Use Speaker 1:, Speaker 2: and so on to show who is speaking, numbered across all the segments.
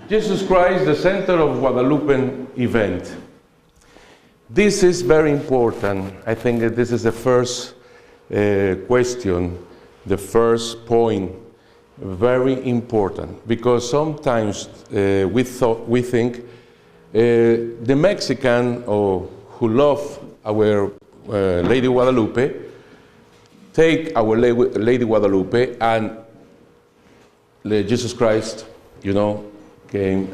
Speaker 1: Jesus Christ, the center of Guadalupe event. This is very important. I think that this is the first question, the first point, very important, because sometimes we think the Mexican who love our Lady Guadalupe take our Lady Guadalupe and Jesus Christ, came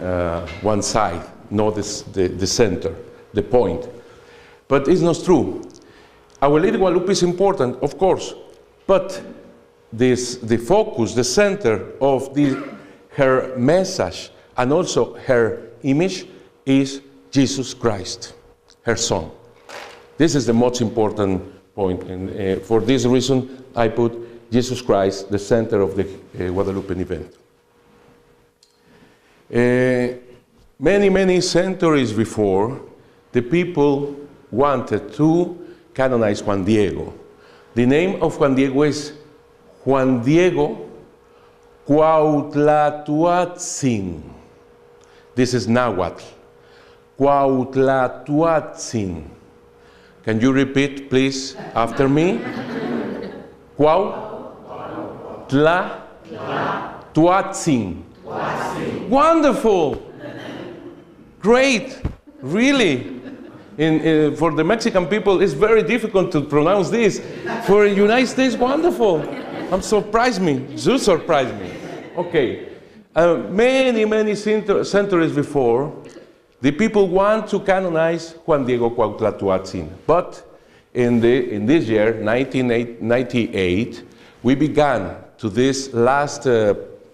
Speaker 1: one side, not the center, the point. But it's not true. Our Lady Guadalupe is important, of course, but the focus, the center of her message and also her image is Jesus Christ, her Son. This is the most important point, and for this reason I put Jesus Christ, the center of the Guadalupe event. Many centuries before, the people wanted to canonize Juan Diego. The name of Juan Diego is Juan Diego Cuauhtlatoatzin. This is Nahuatl. Cuauhtlatoatzin. Can you repeat, please, after me? Cuauhtlatoatzin. Wonderful! Great! Really! For the Mexican people, it's very difficult to pronounce this. For the United States, wonderful! You surprised me. Okay. Many centuries before, the people want to canonize Juan Diego Cuauhtlatoatzin. But in this year, 1998, we began to this last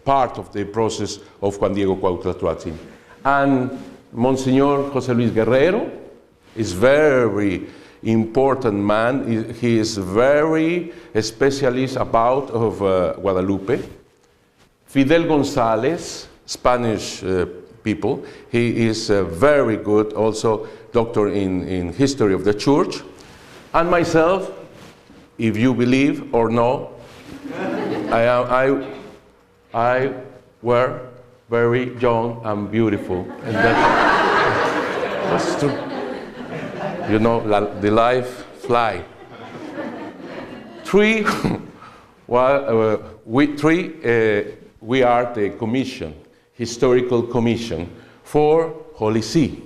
Speaker 1: part of the process of Juan Diego Cuauhtlatoatzin. And Monsignor José Luis Guerrero is very important man. He is very specialist about Guadalupe. Fidel González, Spanish people, he is very good, also doctor in history of the church. And myself, if you believe or no, I were very young and beautiful, and that's true. The life fly. We are the commission, historical commission for Holy See.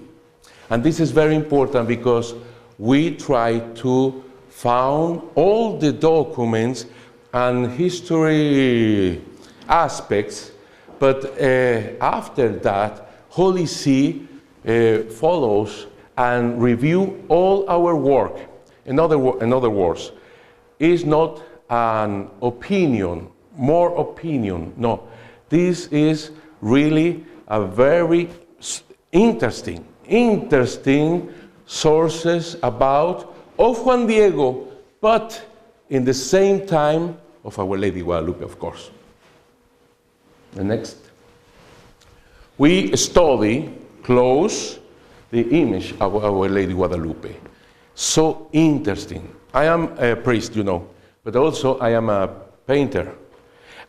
Speaker 1: And this is very important because we try to found all the documents and history aspects, but after that, Holy See follows and review all our work. In other words, it's not an opinion, more opinion. No, this is really a very interesting sources of Juan Diego, but in the same time of Our Lady Guadalupe, of course. The next. We study close the image of Our Lady Guadalupe. So interesting. I am a priest, but also I am a painter.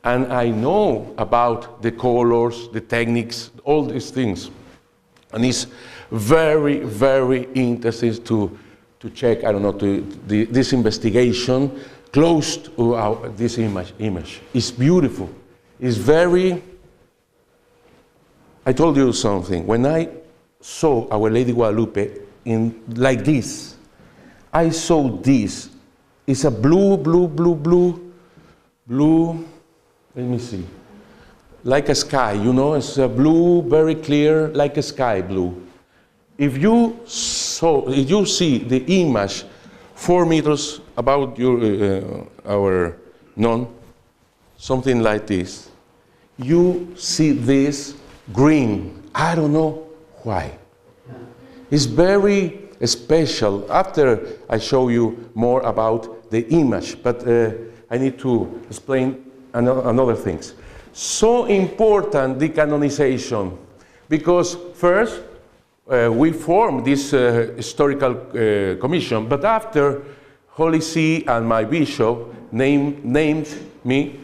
Speaker 1: And I know about the colors, the techniques, all these things. And it's very, very interesting to check, this investigation close to this image. It's beautiful. It's very... I told you something. When I saw Our Lady Guadalupe like this, I saw this. It's a blue, let me see. Like a sky, it's a blue, very clear, like a sky blue. If you see the image 4 meters about our nun, something like this, you see this green. I don't know why. It's very special. After I show you more about the image, but I need to explain another things. So important, the canonization, because first we formed this historical commission, but after Holy See and my bishop named me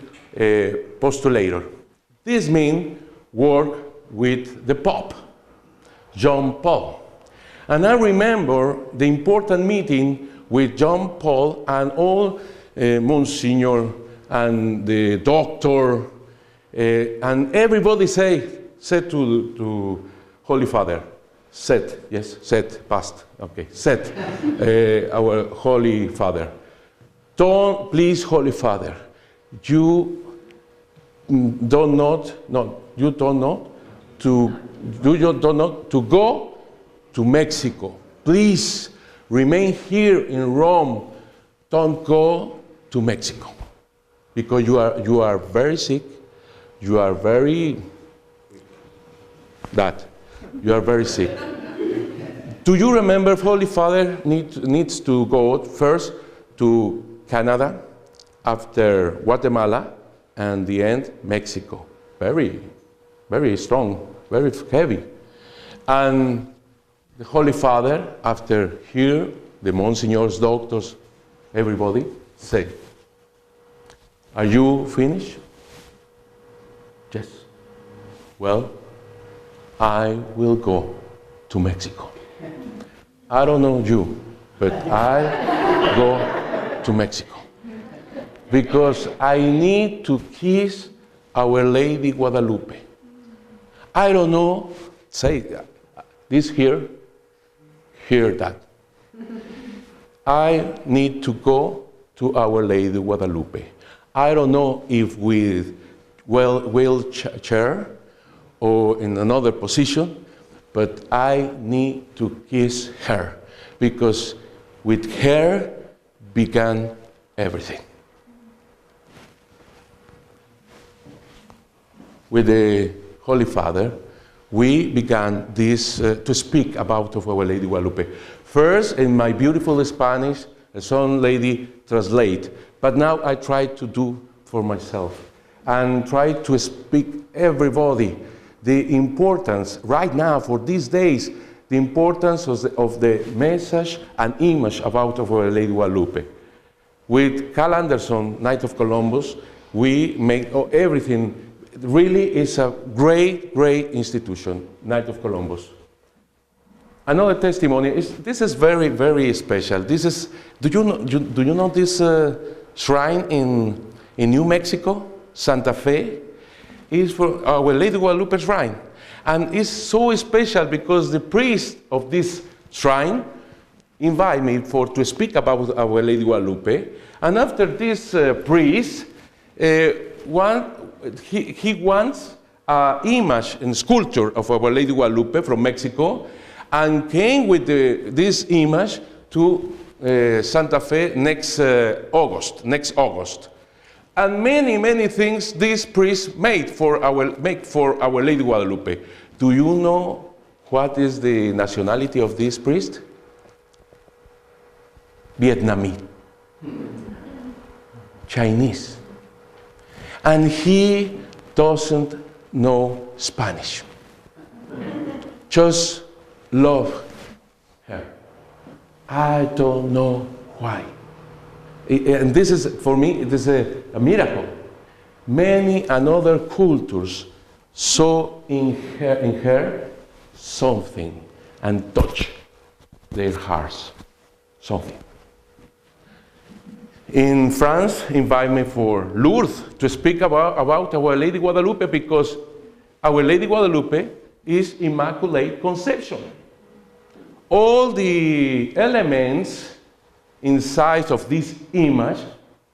Speaker 1: postulator. This means work with the Pope, John Paul. And I remember the important meeting with John Paul and all Monsignor and the doctor, and everybody said to Holy Father, past, our Holy Father, please, Holy Father, you don't know to go to Mexico. Please remain here in Rome. Don't go to Mexico because you are very sick. You are very sick. Do you remember Holy Father needs to go first to Canada, after Guatemala, and the end Mexico? Very, very strong, very heavy. And the Holy Father, after here, the monsignors, doctors, everybody say, are you finished? Yes. Well, I will go to Mexico. I don't know you, but I go to Mexico. Because I need to kiss Our Lady Guadalupe. I don't know, say this here, hear that. I need to go to Our Lady Guadalupe. I don't know if with wheelchair or in another position, but I need to kiss her, because with her began everything. With the Holy Father, we began this to speak about of Our Lady Guadalupe. First, in my beautiful Spanish, some lady translate, but now I try to do for myself and try to speak everybody the importance right now for these days, the importance of the message and image about of Our Lady Guadalupe. With Carl Anderson, Knight of Columbus, we make everything. Really is a great, great institution, Knight of Columbus. Another testimony is, this is very, very special. This is, do you know this shrine in New Mexico, Santa Fe? Is for Our Lady Guadalupe shrine. And it's so special because the priest of this shrine invited me to speak about Our Lady Guadalupe. And after this priest, he wants an image and sculpture of Our Lady Guadalupe from Mexico, and came with this image to Santa Fe next August. And many things this priest make for Our Lady Guadalupe. Do you know what is the nationality of this priest? Vietnamese. Chinese. And he doesn't know Spanish. Just love her. I don't know why. And this is, for me, it is a miracle. Many another cultures saw in her something and touch their hearts, something. In France, invite me for Lourdes to speak about Our Lady Guadalupe, because Our Lady Guadalupe is Immaculate Conception. All the elements inside of this image,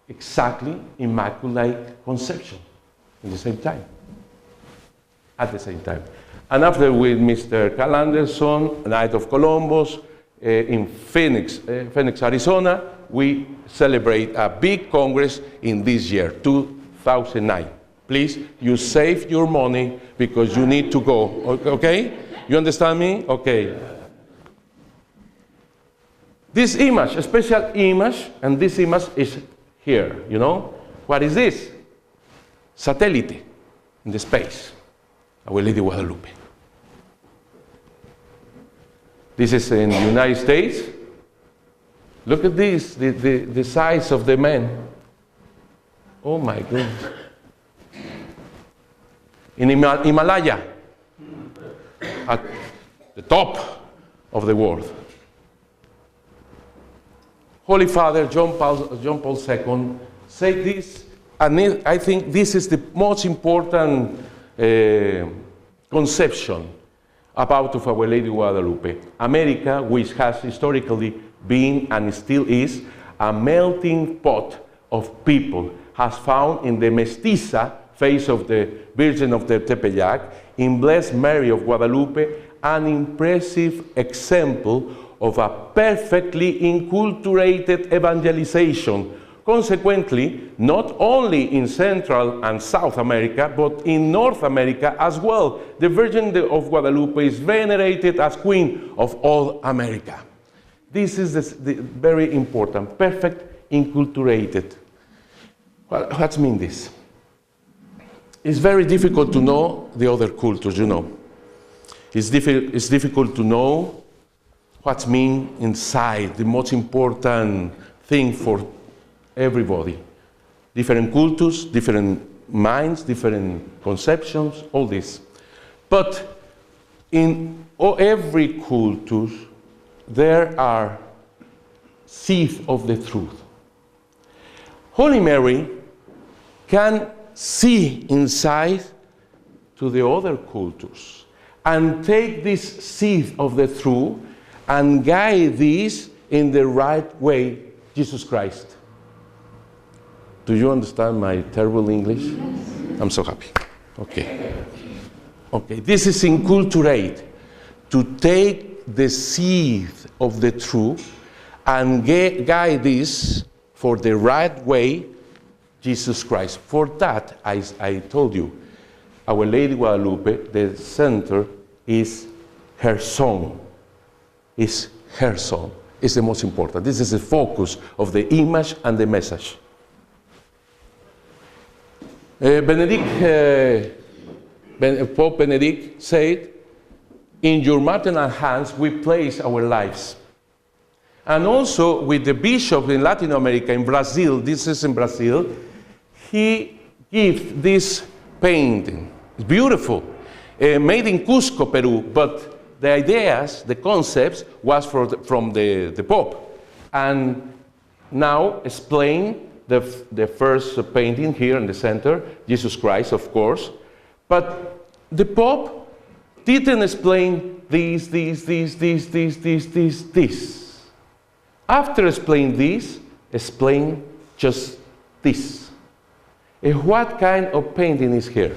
Speaker 1: exactly Immaculate Conception, at the same time. And after with Mr. Carl Anderson, Knight of Columbus, in Phoenix, Arizona, we celebrate a big congress in this year, 2009. Please, you save your money because you need to go, okay? You understand me? Okay. This image, a special image, and this image is here, you know? What is this? Satellite in the space, Our Lady Guadalupe. This is in the United States. Look at this, the size of the man. Oh my goodness. In Himalaya, at the top of the world. Holy Father John Paul II said this, and I think this is the most important conception about of Our Lady Guadalupe. America, which has historically been and still is a melting pot of people, has found in the mestiza face of the Virgin of the Tepeyac, in Blessed Mary of Guadalupe, an impressive example of a perfectly inculturated evangelization. Consequently, not only in Central and South America, but in North America as well, the Virgin of Guadalupe is venerated as Queen of all America. This is the very important, perfect, inculturated. What means this? It's very difficult to know the other cultures, you know. It's difficult to know what's mean inside, the most important thing for everybody. Different cultures, different minds, different conceptions, all this. But in every culture, there are seeds of the truth. Holy Mary can see inside to the other cultures and take this seed of the truth and guide this in the right way, Jesus Christ. Do you understand my terrible English? Yes. I'm so happy. Okay. Okay, this is inculturate, to take the seed of the truth and guide this for the right way, Jesus Christ. For that, I told you, Our Lady Guadalupe, the center is her song. Is her song. It's the most important. This is the focus of the image and the message. Pope Benedict said, in your maternal hands we place our lives. And also with the bishop in Latin America, in Brazil, this is in Brazil, he gives this painting. It's beautiful, made in Cusco, Peru, but the ideas, the concepts, was from the Pope. And now explain the first painting here in the center, Jesus Christ, of course. But the Pope didn't explain this. After explaining this, explain just this. And what kind of painting is here?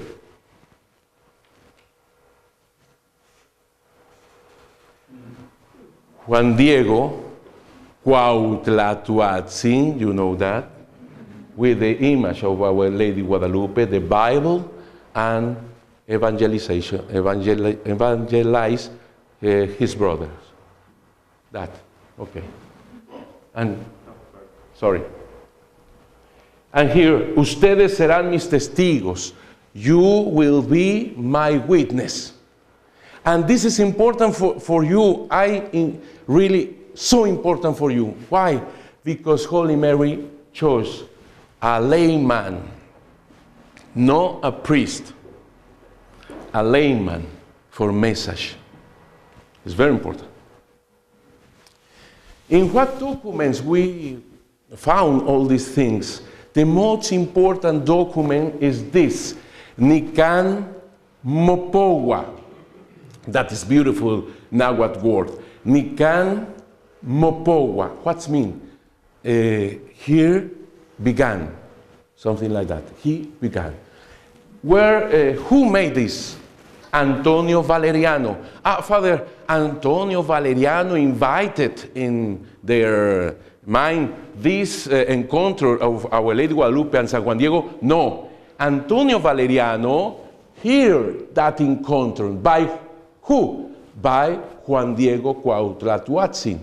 Speaker 1: Juan Diego Cuauhtlatoatzin, you know that, with the image of Our Lady Guadalupe, the Bible, and evangelize his brothers. That, okay. And, sorry. And here, ustedes serán mis testigos. You will be my witness. And this is important for you. Really so important for you. Why? Because Holy Mary chose a layman, not a priest. A layman for message. It's very important. In what documents we found all these things? The most important document is this, Nican Mopowa. That is beautiful Nahuatl word. Nican Mopowa. What's mean? Here began. Something like that. He began. Who made this? Antonio Valeriano. Father Antonio Valeriano invited in their mind this encounter of Our Lady Guadalupe and San Juan Diego. No. Antonio Valeriano heard that encounter. By who? By Juan Diego Cuauhtlatoatzin.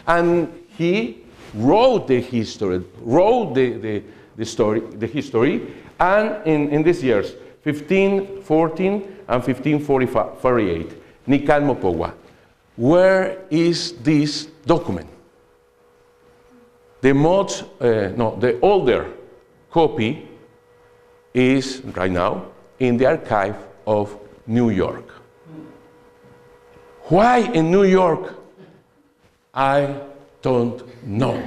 Speaker 1: And he wrote the history, and in these years, 1514 and 1548, Nican Mopowa. Where is this document? The older copy is right now in the archive of New York. Why in New York? I don't know.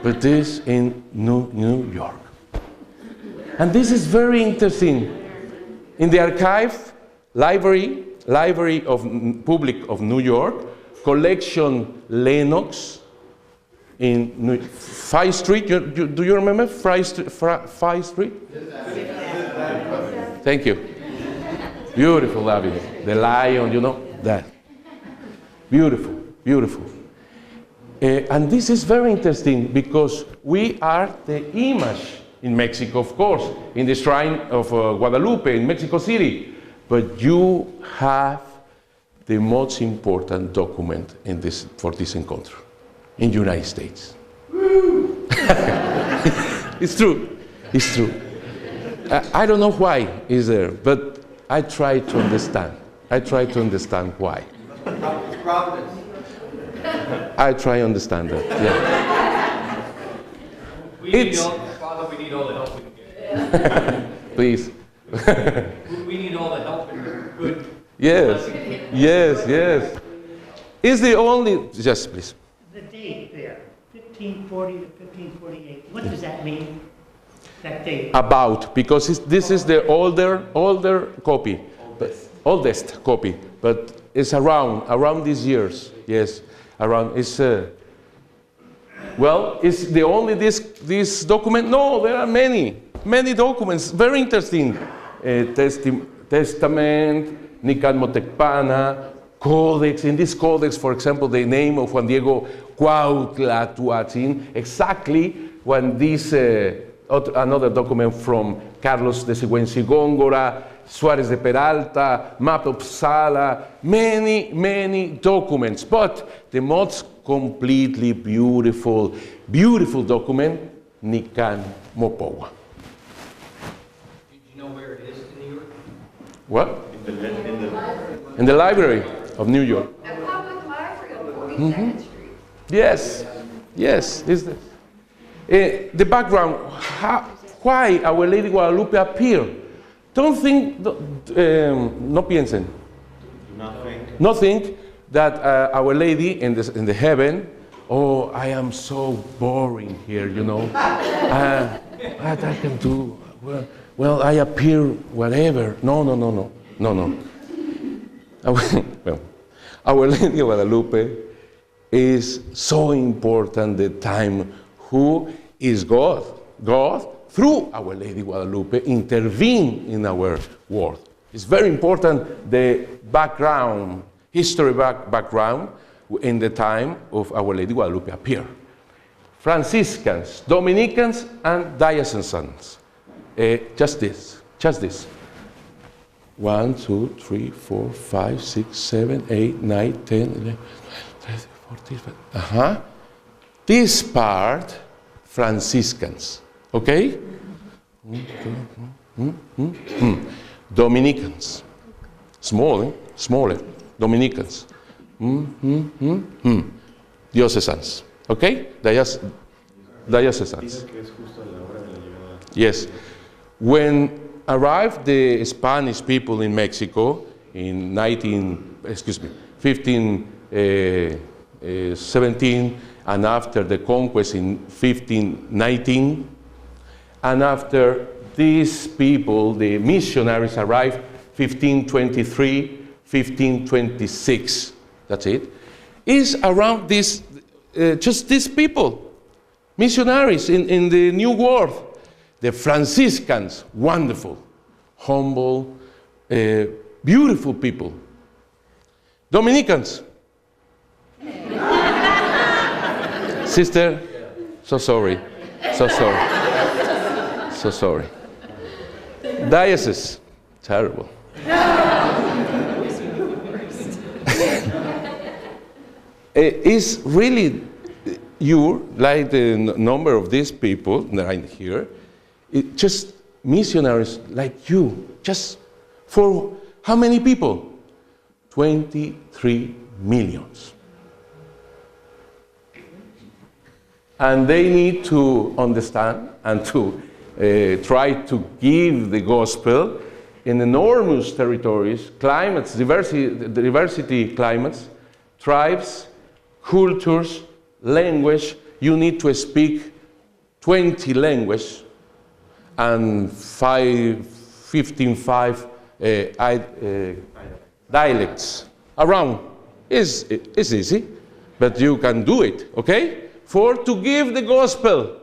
Speaker 1: But this in New York. And this is very interesting. In the archive, library of Public of New York, collection Lenox in 5th Street. Do you remember 5th Street? Thank you. Beautiful avenue. The lion, you know, that. Beautiful, beautiful. And this is very interesting because we are the image in Mexico, of course, in the shrine of Guadalupe in Mexico City. But you have the most important document in this, for this encounter in the United States. It's true. It's true. I don't know why it's there, but I try to understand. I try to understand why.
Speaker 2: Providence.
Speaker 1: I try to understand that. Yeah.
Speaker 3: We need all the help we can get.
Speaker 1: Please.
Speaker 3: We need all the help and good.
Speaker 1: Yes. Yes. Yes. Is the only. Yes, please.
Speaker 4: The date there, 1540 to 1548. What does that mean? That date?
Speaker 1: About, because this is the older copy, oldest copy, but it's around these years. Yes, around. It's well, is the only this document? No, there are many documents. Very interesting. Testament, Nican Motecpana, Codex. In this Codex, for example, the name of Juan Diego Cuauhtlahuatzin, exactly when this. Another document from Carlos de Sigüenza y Góngora, Suárez de Peralta, map of Uppsala, many documents. But the most completely beautiful document, Nican Mopowa.
Speaker 3: Do you know where it is in New York?
Speaker 1: What? In the library of New York.
Speaker 5: A public library on 42nd Street.
Speaker 1: Yes, is this. The background, why Our Lady Guadalupe appeared. Don't think, no piensen. No think that Our Lady in the heaven, oh, I am so boring here, you know. What I can do? Well, I appear whatever. No. Well, Our Lady Guadalupe is so important the time. Who is God? God, through Our Lady Guadalupe, intervene in our world. It's very important, the background, history background, in the time of Our Lady Guadalupe appear. Franciscans, Dominicans, and diocesanos. Just this. 1, 2, 3, 4, 5, 6, 7, 8, 9, 10, 11, 13, 14, 15. This part, Franciscans, okay? Dominicans, smaller, Dominicans. Diocesans, okay? Diocesans. Yes. When arrived the Spanish people in Mexico in 1517, and after the conquest in 1519, and after these people, the missionaries arrived 1523, 1526, that's it. Is around this, just these people, missionaries in the New World. The Franciscans, wonderful, humble, beautiful people. Dominicans. Sister, so sorry. Diocese, terrible. It's really you, like the number of these people right here, just missionaries like you, just for how many people? 23 millions. And they need to understand and to try to give the gospel in enormous territories, climates, diversity climates, tribes, cultures, language. You need to speak 20 languages and 15 dialects around. It's easy, but you can do it, okay? To give the gospel.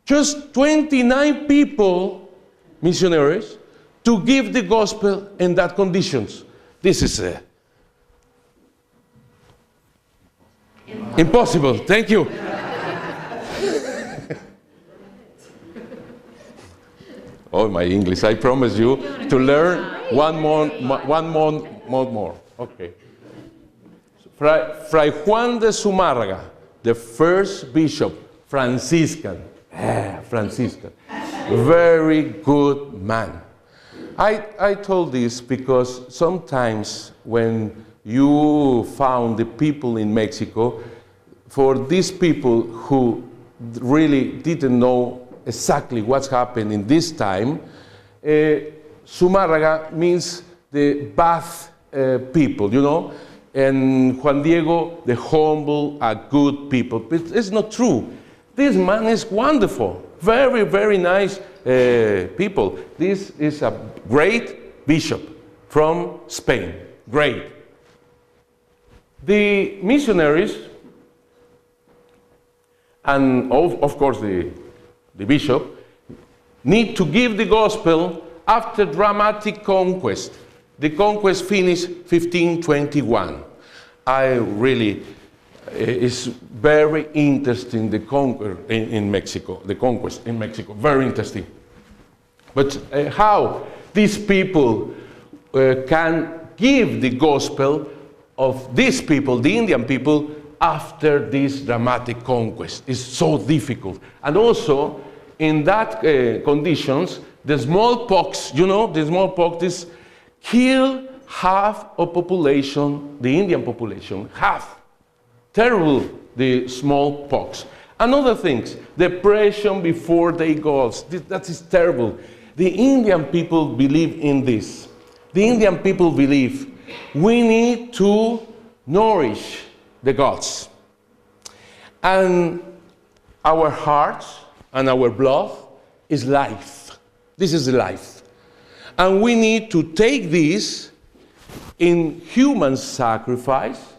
Speaker 1: Just 29 people, missionaries, to give the gospel in that conditions. This is impossible. Thank you. Oh, my English. I promise you to learn one more. Okay. Fray Juan de Zumárraga, the first bishop, Franciscan. Franciscan. Very good man. I told this because sometimes when you found the people in Mexico, for these people who really didn't know exactly what's happened in this time, Zumárraga means the bath people, you know, and Juan Diego, the humble, good people. But it's not true. This man is wonderful, very, very nice people. This is a great bishop from Spain, great. The missionaries, and of course the bishop, need to give the gospel after dramatic conquest. The conquest finished 1521. It's very interesting, the conquest in Mexico, very interesting. But how these people can give the gospel of these people, the Indian people, after this dramatic conquest is so difficult. And also, in that conditions, the smallpox, you know, the smallpox is kill half of population, the Indian population, half. Terrible, the smallpox. Another things, depression before they go. That is terrible. The Indian people believe in this. The Indian people believe we need to nourish the gods. And our hearts and our blood is life. This is the life. And we need to take this in human sacrifice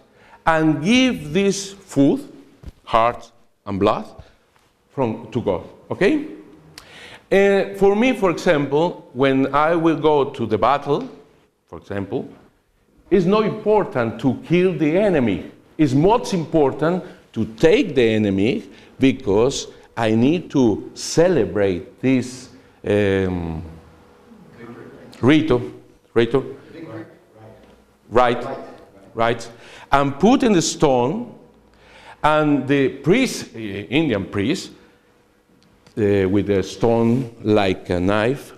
Speaker 1: and give this food, heart and blood, to God, okay? For me, for example, when I will go to the battle, for example, it's not important to kill the enemy. It's most important to take the enemy because I need to celebrate this right, and put in the stone, and the priest, Indian priest, with a stone like a knife,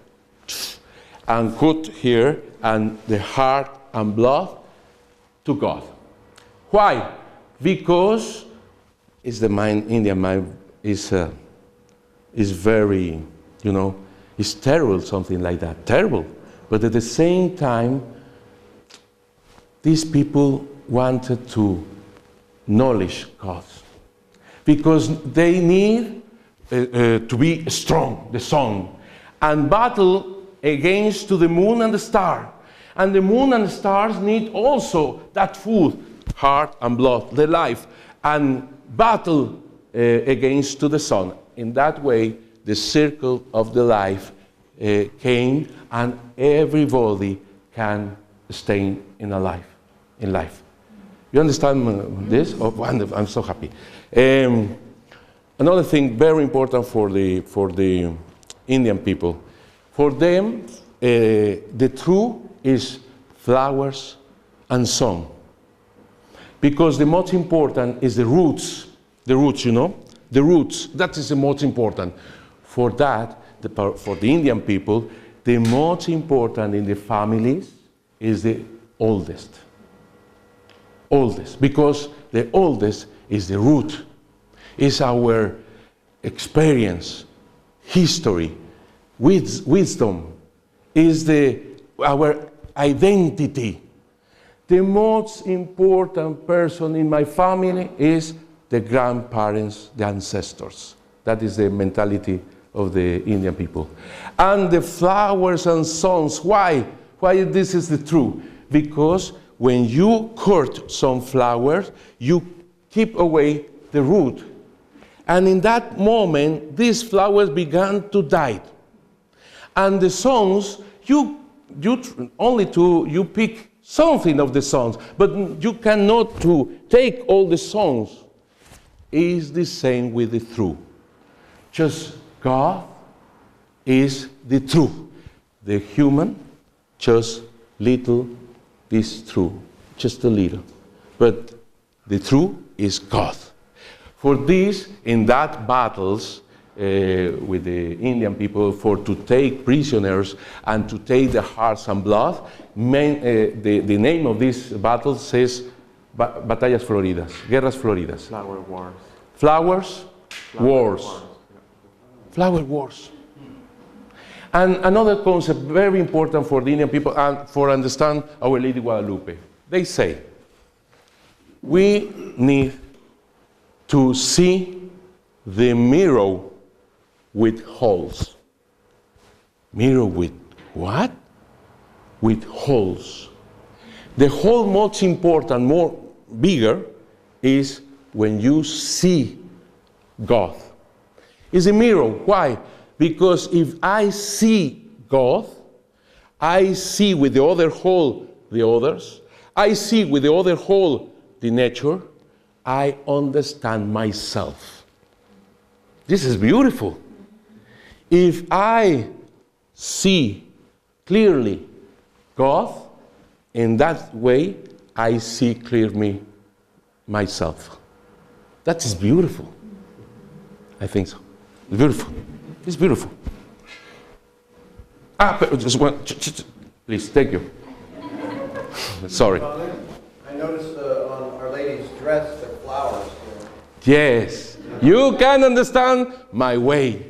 Speaker 1: and put here, and the heart and blood to God. Why? Because it's the mind, Indian mind is very, you know, it's terrible, something like that, terrible. But at the same time, these people wanted to knowledge God because they need to be strong, the sun, and battle against to the moon and the star. And the moon and the stars need also that food, heart and blood, the life, and battle against to the sun. In that way, the circle of the life came, and everybody can stay in life. You understand this? Oh, wonderful! I'm so happy. Another thing very important for the Indian people, for them, the truth is flowers and song, because the most important is the roots, you know, the roots. That is the most important. For that, for the Indian people, the most important in the families is the oldest, because the oldest is the root, is our experience, history, wisdom, is our identity. The most important person in my family is the grandparents, the ancestors. That is the mentality of the Indian people. And the flowers and songs, why? Why this is the truth? Because when you cut some flowers, you keep away the root. And in that moment, these flowers began to die. And the songs, you pick something of the songs, but you cannot to take all the songs. Is the same with the truth. Just God is the truth. The human, just little is true, just a little. But the truth is God. For this, in that battles with the Indian people, for to take prisoners and to take the hearts and blood, the name of this battle says Batallas Floridas, Guerras Floridas.
Speaker 6: Flower wars.
Speaker 1: Flowers, wars. Flower wars. And another concept very important for the Indian people and for understand Our Lady Guadalupe. They say, we need to see the mirror with holes. Mirror with what? With holes. The hole most important, more bigger, is when you see God. It's a mirror. Why? Because if I see God, I see with the other hole the others, I see with the other hole the nature, I understand myself. This is beautiful. If I see clearly God, in that way I see clearly myself. That is beautiful. I think so. It's beautiful. It's beautiful. Just one. Please, thank you. Sorry.
Speaker 2: I noticed on Our Lady's dress, there are flowers.
Speaker 1: Yes. You can understand my way.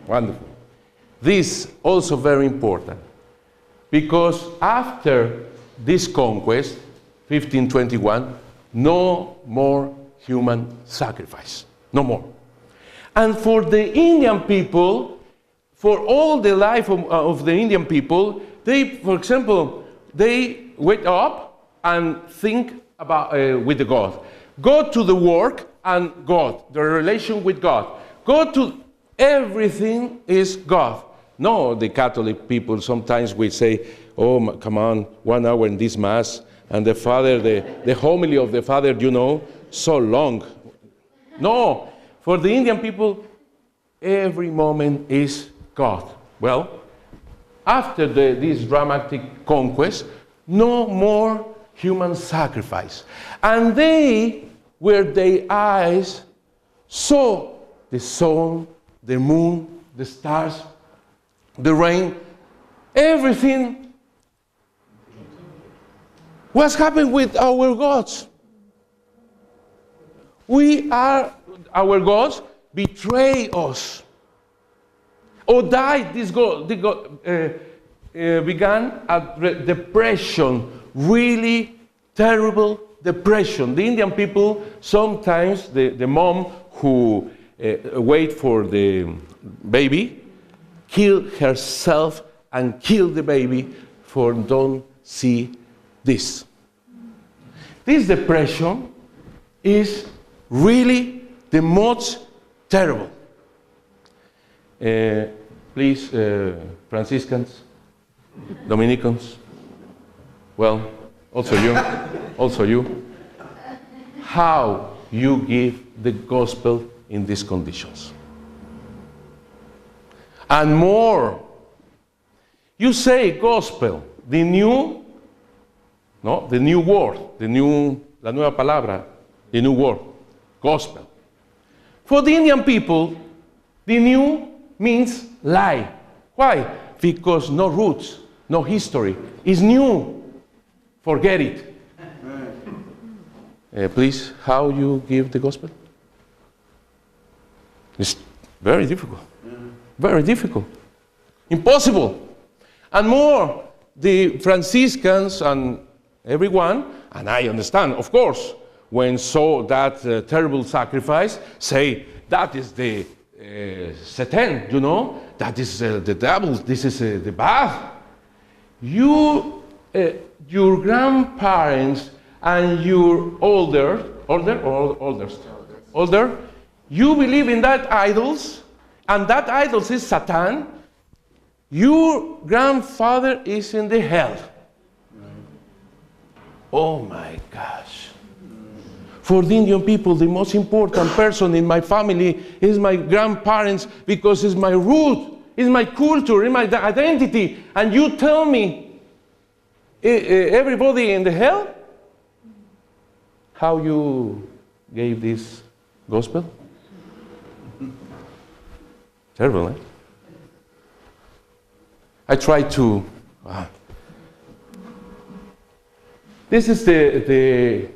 Speaker 1: Wonderful. This also very important. Because after this conquest, 1521, no more human sacrifice. No more. And for the Indian people, for all the life of the Indian people, they, for example, they wake up and think about with the God. Go to the work and God, the relation with God. Go to everything is God. No, the Catholic people sometimes we say, oh, come on, 1 hour in this Mass, and the Father, the homily of the Father, you know, so long. No, for the Indian people, every moment is God. Well, after this dramatic conquest, no more human sacrifice. And they, with their eyes, saw the sun, the moon, the stars, the rain, everything. What's happened with our gods? Our gods betray us. Or died, this God began a depression, really terrible depression. The Indian people, sometimes the mom who wait for the baby, kill herself and kill the baby for don't see this. This depression is really the most terrible. Please, Franciscans, Dominicans, well, also you, how you give the gospel in these conditions. And more, you say gospel, the new word, la nueva palabra, the new word, gospel. For the Indian people, the new means lie. Why? Because no roots, no history. It's new. Forget it. Please, how you give the gospel? It's very difficult. Very difficult. Impossible. And more, the Franciscans and everyone, and I understand, of course, when saw that terrible sacrifice, say, that is the Satan, you know, that is the devil, this is the bad. You, your grandparents and your older, you believe in that idols, and that idols is Satan. Your grandfather is in the hell. Oh my gosh. For the Indian people, the most important person in my family is my grandparents, because it's my root, it's my culture, it's my identity. And you tell me, everybody in the hell? How you gave this gospel? Terrible, eh? I try to... This is the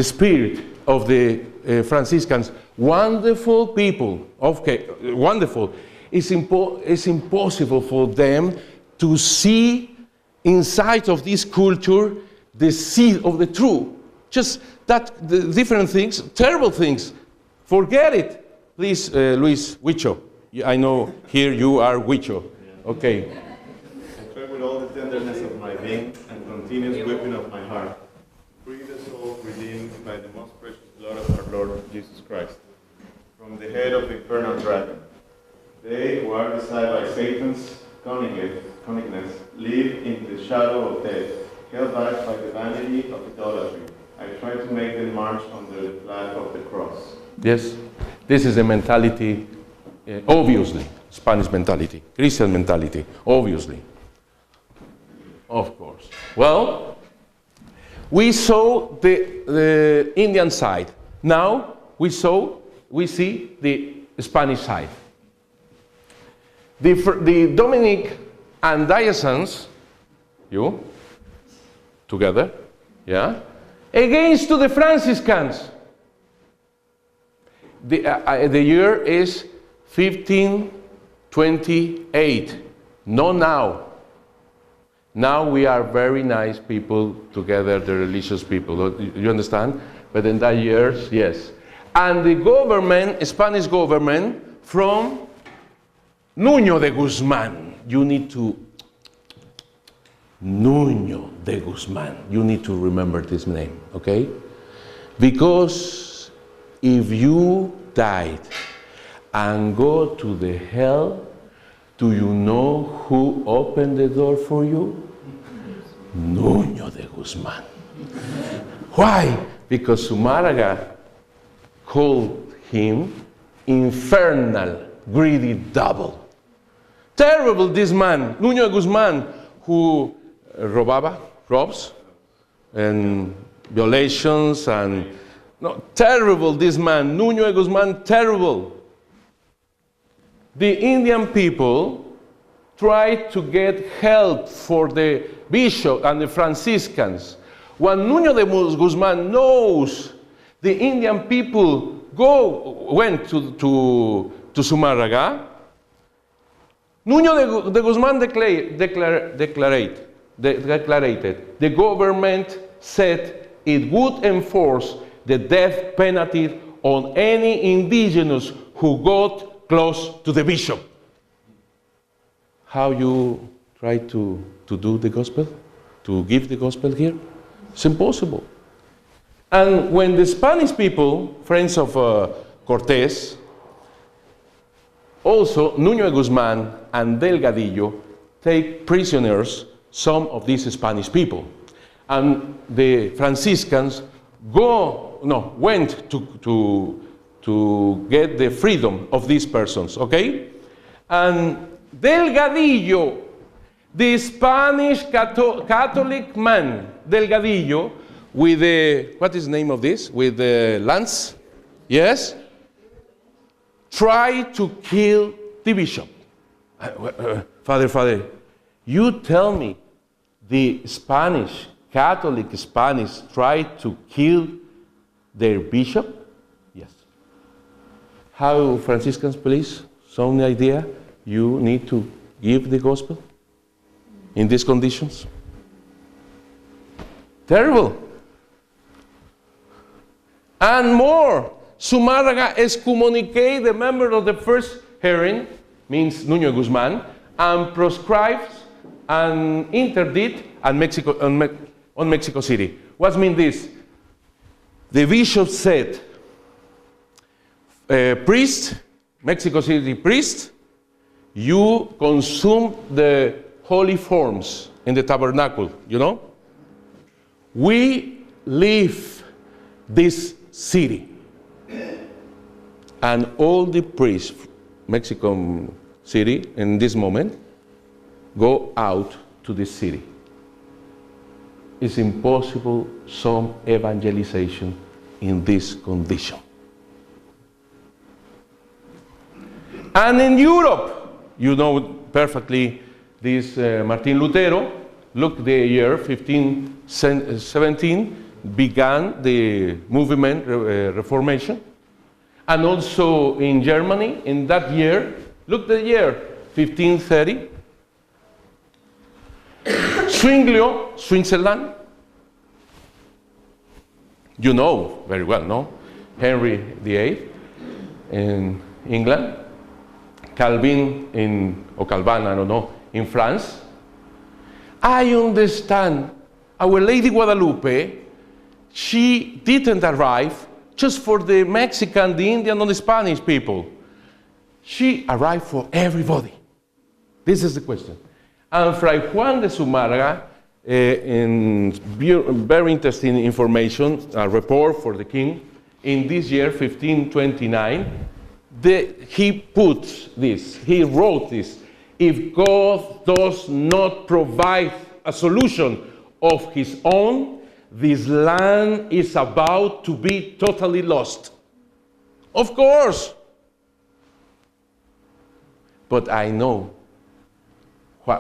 Speaker 1: spirit of the Franciscans. Wonderful people. Okay, wonderful. It's impossible for them to see inside of this culture the seed of the truth. Just that, the different things, terrible things. Forget it. Please, Luis, Huicho. I know here you are Huicho. Okay.
Speaker 6: I pray with all the tenderness of my being and continuous weeping of my heart. Free the soul redeemed by the most precious blood of our Lord Jesus Christ, from the head of the infernal dragon. They who are desired by Satan's cunningness live in the shadow of death, held back by the vanity of idolatry. I try to make them march under the flag of the cross.
Speaker 1: Yes, this is a mentality, obviously, Spanish mentality, Christian mentality, obviously. Of course. Well, we saw the Indian side. Now we see the Spanish side. The Dominic and dioceses, you, together, yeah, against to the Franciscans. The year is 1528. No now. Now we are very nice people together, the religious people. You understand? But in that years, yes. And the government, Spanish government, from Nuño de Guzmán. You need to... Nuño de Guzmán. You need to remember this name, okay? Because if you died and go to the hell, do you know who opened the door for you? Nuño de Guzmán. Why? Because Zumárraga called him infernal, greedy devil. Terrible, this man, Nuño de Guzmán, who robs, and violations, and no, terrible, this man, Nuño de Guzmán, terrible. The Indian people tried to get help for the bishop and the Franciscans. When Nuño de Guzmán knows the Indian people went to Zumárraga, Nuño de Guzmán declared, the government said it would enforce the death penalty on any indigenous who got close to the bishop. How you try to do the gospel? To give the gospel here? It's impossible. And when the Spanish people, friends of Cortés, also Nuño de Guzmán and Delgadillo take prisoners some of these Spanish people. And the Franciscans went to get the freedom of these persons, okay? And Delgadillo, the Spanish Catholic man, Delgadillo, with the, what is the name of this? With the lance, yes? Tried to kill the bishop. Father, you tell me the Catholic Spanish tried to kill their bishop? Yes. How Franciscans, please, some idea? You need to give the gospel in these conditions? Terrible. And more, Zumárraga excommunicated the member of the first hearing, means Nuño Guzmán, and proscribes and interdict on Mexico City. What means this? The bishop said, priest, Mexico City priest, you consume the holy forms in the tabernacle, you know? We leave this city. And all the priests, Mexico City, in this moment, go out to this city. It's impossible some evangelization in this condition. And in Europe, you know perfectly this Martin Lutero, look, the year 1517 began the movement Reformation. And also in Germany, in that year, look the year, 1530. Zwinglio, Switzerland, you know very well, no? Henry VIII in England, Calvin or Calvin, I don't know, in France. I understand Our Lady Guadalupe, she didn't arrive just for the Mexican, the Indian, or the Spanish people. She arrived for everybody. This is the question. And Fray Juan de Zumárraga, in very interesting information, a report for the king, in this year, 1529, he put this, he wrote this, if God does not provide a solution of his own, this land is about to be totally lost. Of course. But I know,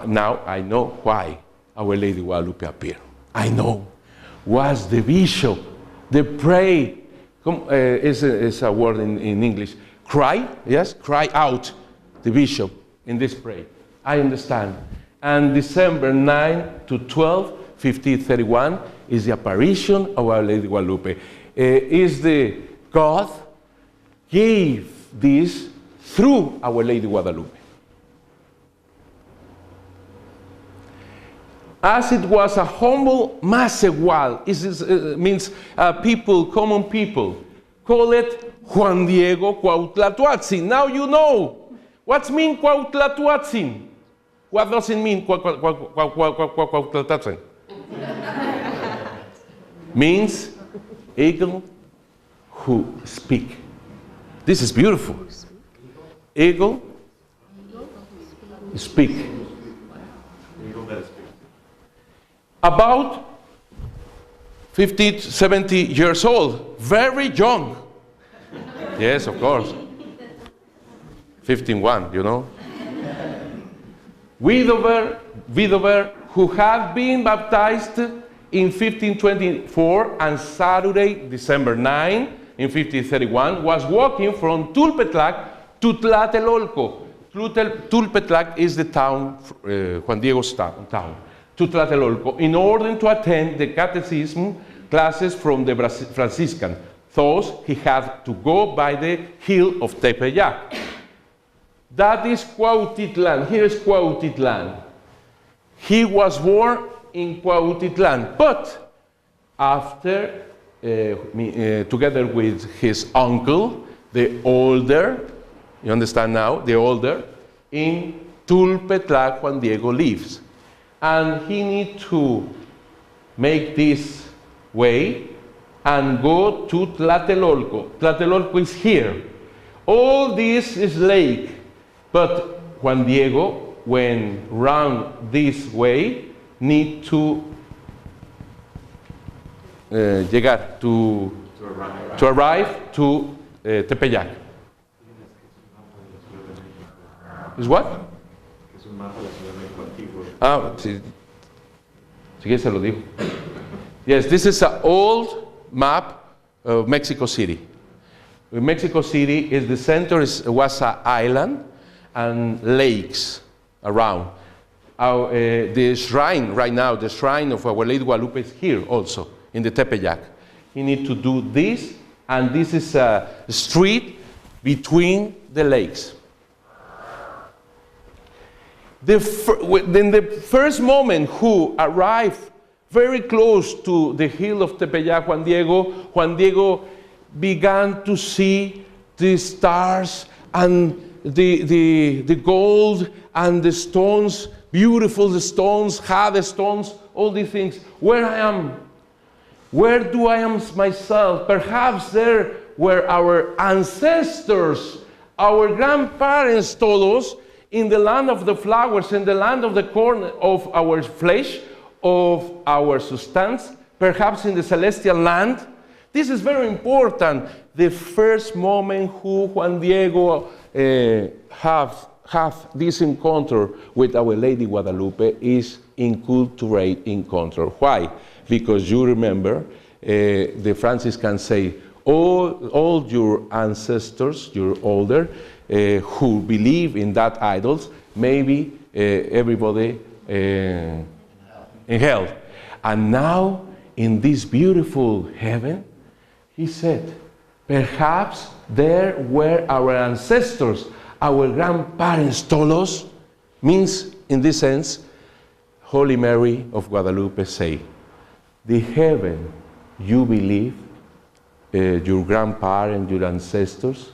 Speaker 1: now I know why Our Lady Guadalupe appeared. I know. Was the bishop, the pray, is a word in English, cry, yes? Cry out, the bishop, in this prayer. I understand. And December 9 to 12, 1531, is the apparition of Our Lady Guadalupe. Is the God gave this through Our Lady Guadalupe. As it was a humble masegual, it means people, common people, call it Juan Diego Cuauhtlatoatzin. Now you know. What's mean Cuauhtlatoatzin? What does it mean Cuauhtlatoatzin? Means eagle who speak. This is beautiful. Eagle speak. About 50, 70 years old, very young. Yes, of course. 15-1, you know. Widower who had been baptized in 1524 and Saturday, December 9, in 1531, was walking from Tulpetlac to Tlatelolco. Tulpetlac is the town, Juan Diego's town. To Tlatelolco, in order to attend the catechism classes from the Franciscan. Thus, he had to go by the hill of Tepeyac. That is Cuautitlan. Here is Cuautitlan. He was born in Cuautitlan, but after, together with his uncle, the older, you understand now, the older, in Tulpetlac, Juan Diego lives. And he needs to make this way and go to Tlatelolco. Tlatelolco is here. All this is lake, but Juan Diego, when round this way, need to arrive to Tepeyac. Is what? Si quieres se lo digo. Yes, this is an old map of Mexico City. Mexico City is the center, was an island and lakes. around. The shrine right now, the shrine of Our Lady Guadalupe is here also, in the Tepeyac. You need to do this, and this is a street between the lakes. Then the first moment who arrived very close to the hill of Tepeyac, Juan Diego began to see the stars and the gold and the stones, beautiful stones, hard stones, all these things. Where I am? Where do I am myself? Perhaps there were our ancestors, our grandparents told us, in the land of the flowers, in the land of the corn of our flesh, of our substance, perhaps in the celestial land. This is very important. The first moment who Juan Diego have this encounter with Our Lady Guadalupe is inculturate encounter. Why? Because you remember, the Franciscans say, all your ancestors, your older, who believe in that idols, maybe everybody in hell. And now, in this beautiful heaven, he said, perhaps there were our ancestors, our grandparents told us, means, in this sense, Holy Mary of Guadalupe say, the heaven you believe, your grandparents, your ancestors,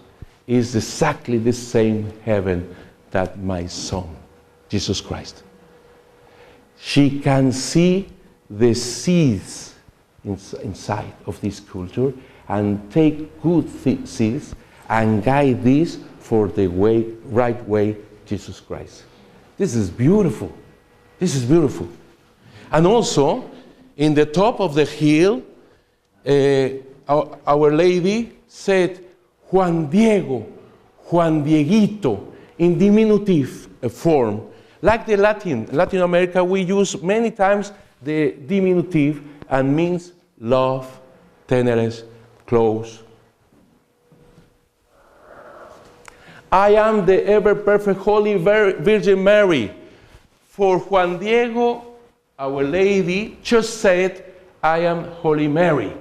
Speaker 1: is exactly the same heaven that my son, Jesus Christ. She can see the seeds inside of this culture and take good seeds and guide this for the right way, Jesus Christ. This is beautiful. This is beautiful. And also, in the top of the hill, Our Lady said, Juan Diego, Juan Dieguito, in diminutive form. Like the Latin America, we use many times the diminutive and means love, tenderness, close. I am the ever-perfect Holy Virgin Mary. For Juan Diego, Our Lady just said, I am Holy Mary.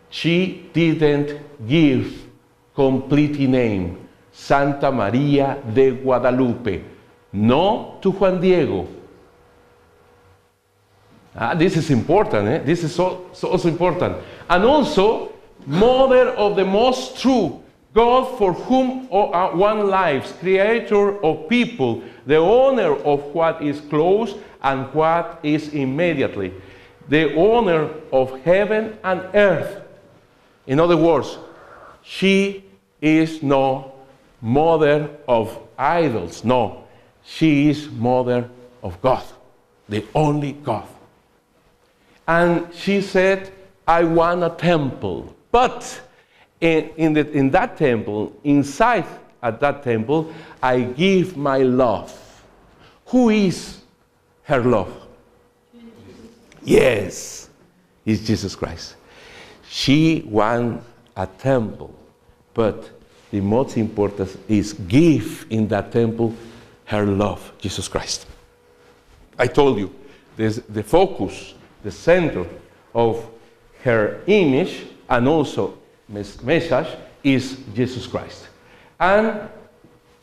Speaker 1: She didn't give complete name, Santa Maria de Guadalupe. No to Juan Diego. This is important. This is also important. And also, Mother of the Most True, God for whom one lives, Creator of people, the owner of what is close and what is immediately, the owner of heaven and earth. In other words, she is no mother of idols. No, she is mother of God, the only God. And she said, I want a temple. But in that temple, inside at that temple, I give my love. Who is her love? Yes, it's Jesus Christ. She wants a temple, but the most important is give in that temple her love, Jesus Christ. I told you, the focus, the center of her image and also message is Jesus Christ. And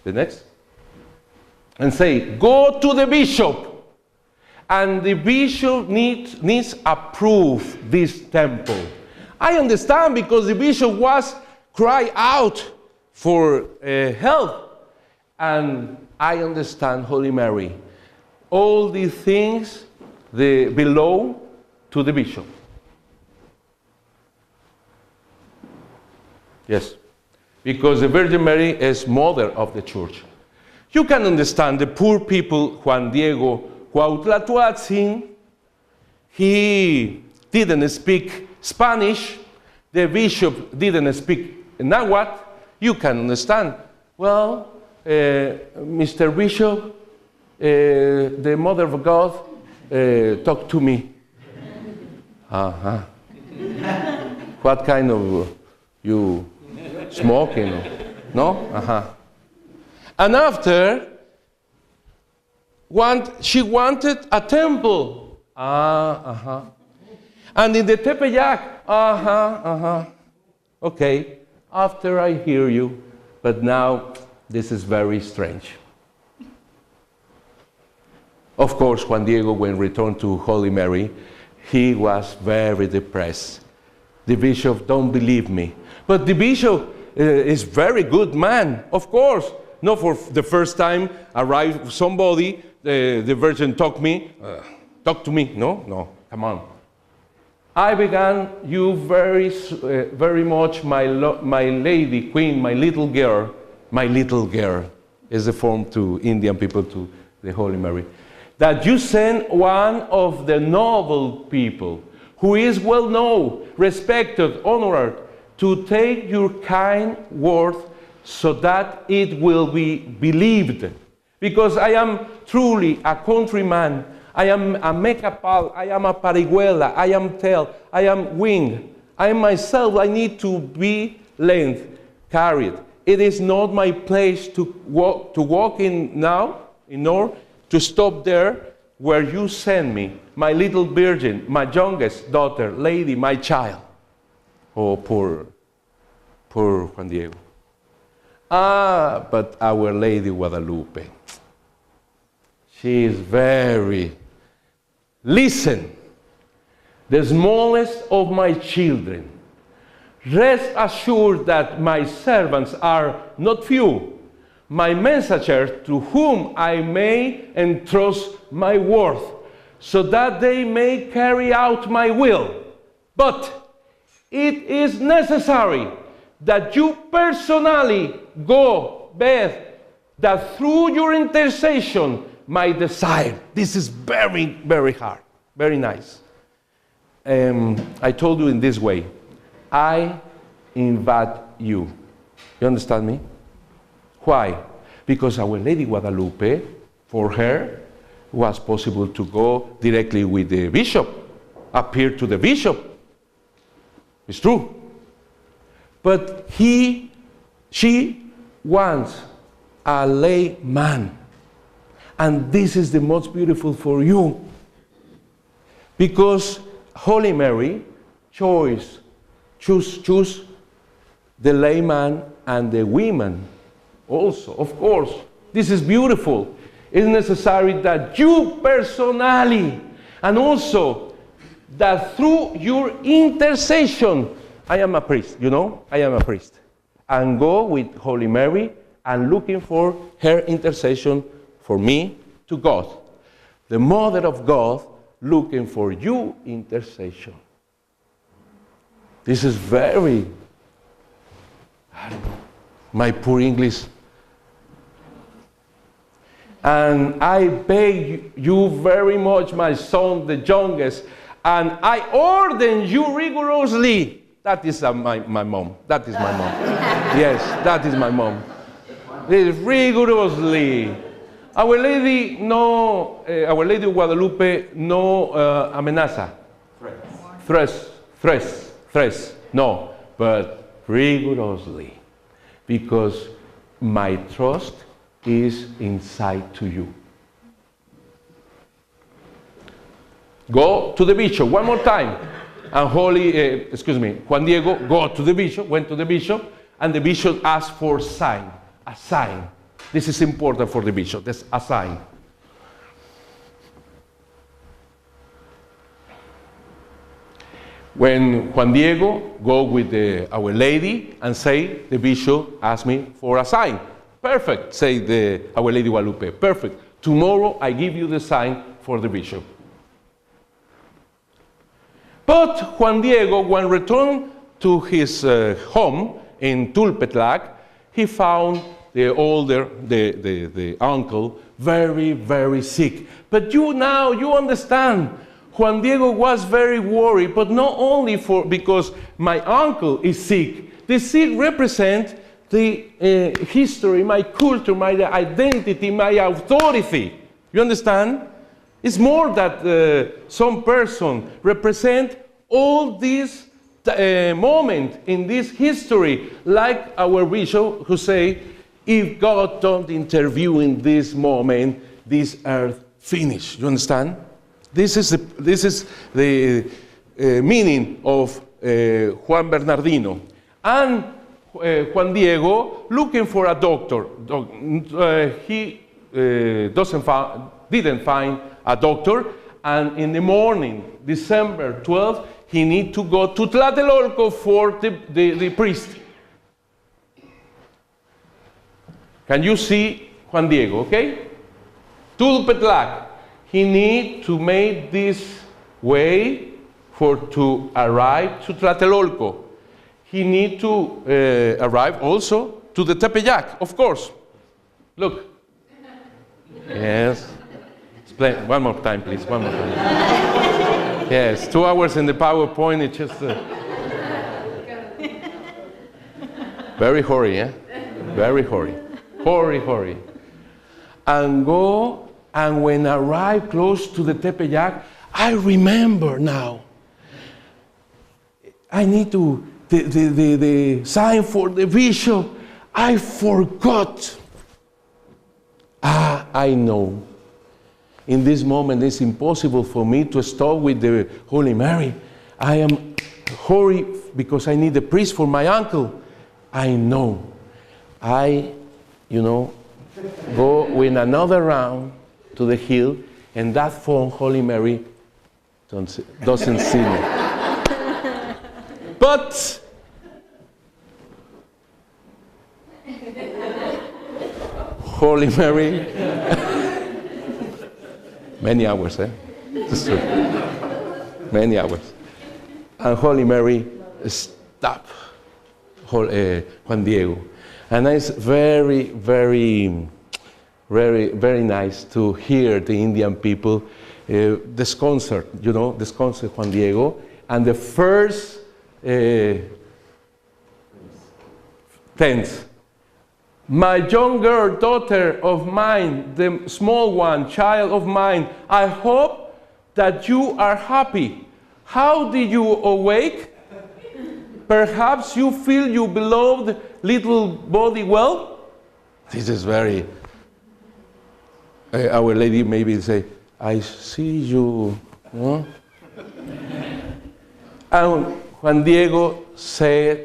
Speaker 1: the next, and say, go to the bishop. And the bishop needs approve this temple. I understand, because the bishop was cry out for help. And I understand, Holy Mary. All these things belong to the bishop. Yes, because the Virgin Mary is mother of the church. You can understand the poor people, Juan Diego Cuauhtlahuatzin, he didn't speak Spanish, the bishop didn't speak Nahuatl. You can understand. Well, Mr. Bishop, the Mother of God, talk to me. What kind of you smoking? No? And after, she wanted a temple. And in the Tepeyac, okay, after I hear you, but now this is very strange. Of course, Juan Diego, when returned to Holy Mary, he was very depressed. The bishop don't believe me. But the bishop is very good man, of course. No, for the first time arrived somebody, the Virgin talk to me. No, come on. I began you very much, my lady, queen, my little girl is the form to Indian people to the Holy Mary. That you send one of the noble people who is well known, respected, honored, to take your kind word so that it will be believed. Because I am truly a countryman, I am a mecapal, I am a parihuela, I am tail, I am wing. I myself, I need to be length, carried. It is not my place to walk in now, in order to stop there where you send me, my little virgin, my youngest daughter, lady, my child. Oh, poor Juan Diego. But Our Lady Guadalupe, she is very, listen, the smallest of my children, rest assured that my servants are not few, my messengers to whom I may entrust my word, so that they may carry out my will. But it is necessary that you personally go, Beth, that through your intercession, my desire. This is very, very hard, very nice. I told you in this way, I invite you. You understand me? Why? Because Our Lady Guadalupe, for her, was possible to go directly with the bishop, appear to the bishop. It's true. But she wants a layman. And this is the most beautiful for you. Because Holy Mary choose the layman and the women also, of course. This is beautiful. It's necessary that you personally, and also that through your intercession, I am a priest, you know, I am a priest, and go with Holy Mary and looking for her intercession for me to God. The Mother of God looking for you intercession. This is very, I don't know, my poor English. And I beg you very much, my son, the youngest, and I order you rigorously. That is my mom. That is my mom. Yes, that is my mom. Rigorously. Our Lady Our Lady Guadalupe no amenaza. Threats. No, but rigorously. Because my trust is inside to you. Go to the bishop one more time. And Juan Diego went to the bishop, and the bishop asked for a sign. This is important for the bishop, that's a sign. When Juan Diego go with Our Lady and say, the bishop asked me for a sign. Perfect, say Our Lady Guadalupe, perfect. Tomorrow I give you the sign for the bishop. But Juan Diego, when returned to his home in Tulpetlac, he found the uncle, very, very sick. But you understand, Juan Diego was very worried, but not only because my uncle is sick. The sick represent the history, my culture, my identity, my authority. You understand? It's more that some person represent all these moment in this history, like our bishop who say, if God don't intervene in this moment, this earth finished. You understand? This is the meaning of Juan Bernardino. And Juan Diego looking for a doctor. He didn't find a doctor, and in the morning, December 12th, he need to go to Tlatelolco for the priest. Can you see Juan Diego, okay? Tulpetlac. He need to make this way to arrive to Tlatelolco. He need to arrive also to the Tepeyac, of course. Look. Yes. Explain one more time, please. One more time. Yes, 2 hours in the PowerPoint. It's just very hurry, eh? Very hurry. Hurry. And go, and when I arrive close to the Tepeyac, I remember now. I need to the sign for the bishop. I forgot. I know. In this moment, it's impossible for me to stop with the Holy Mary. I am hurry because I need a priest for my uncle. I know. Go with another round to the hill, and that phone, Holy Mary, doesn't see me. But Holy Mary, many hours, It's true. Many hours. And Holy Mary stopped Juan Diego. And it's very, very, very, very nice to hear the Indian people disconcert Juan Diego. And the first tense. My younger daughter of mine, the small one, child of mine, I hope that you are happy. How did you awake? Perhaps you feel your beloved little body well? This is very... Our Lady maybe say, I see you. Huh? And Juan Diego said,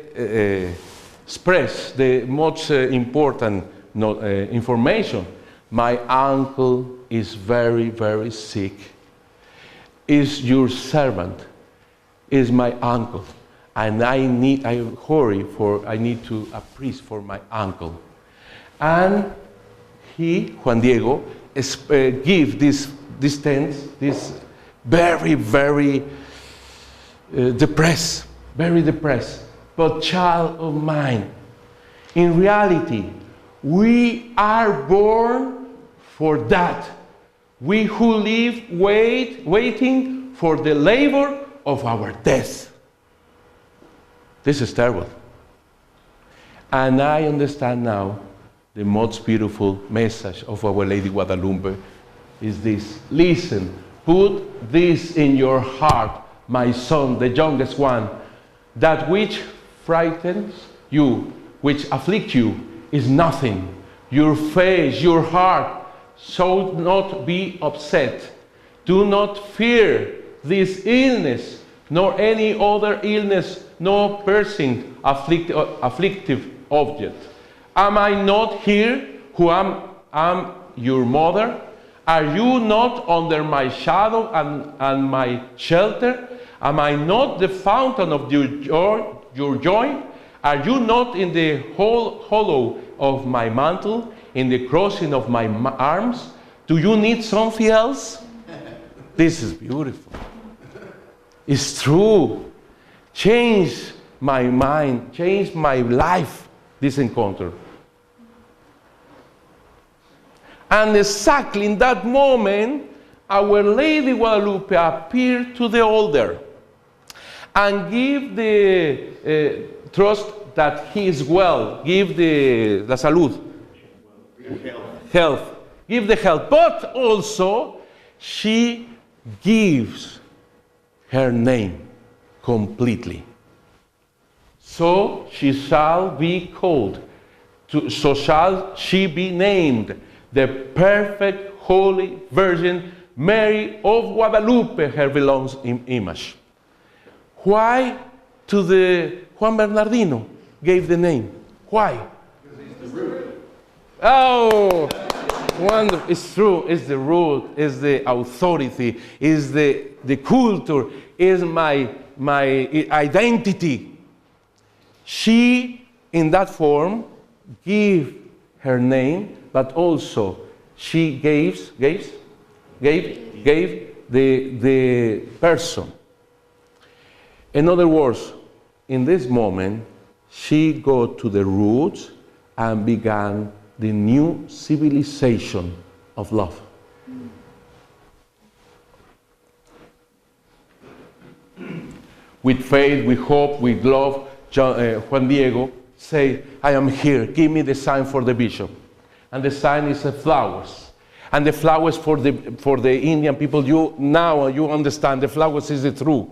Speaker 1: express the most important information. My uncle is very, very sick. Is your servant, is my uncle. And I need to a priest for my uncle. And Juan Diego, give this tense, this very, very depressed, but child of mine. In reality, we are born for that. We who live waiting for the labor of our death. This is terrible. And I understand now the most beautiful message of Our Lady Guadalupe is this. Listen, put this in your heart, my son, the youngest one, that which frightens you, which afflicts you, is nothing. Your face, your heart, shall not be upset. Do not fear this illness, nor any other illness, nor piercing, afflictive object. Am I not here, who am your mother? Are you not under my shadow and my shelter? Am I not the fountain of your joy? Are you not in the hollow of my mantle, in the crossing of my arms? Do you need something else? This is beautiful. It's true. Change my mind, change my life, this encounter. And exactly in that moment, Our Lady Guadalupe appeared to the altar and give the trust that he is well, give la salud, health, give the health, but also she gives her name completely. So she shall be called, so shall she be named, the perfect Holy Virgin Mary of Guadalupe, her belongs in image. Why to the Juan Bernardino gave the name? Why?
Speaker 3: Because he's the root.
Speaker 1: Oh, wonderful. It's true. It's the root, it's the authority, it's the culture, is my identity. She, in that form, gave her name, but also she gave the person. In other words, in this moment, she got to the roots and began the new civilization of love. With faith, with hope, with love, Juan Diego say, I am here, give me the sign for the bishop. And the sign is flowers. And the flowers for the Indian people, now you understand, the flowers is the true.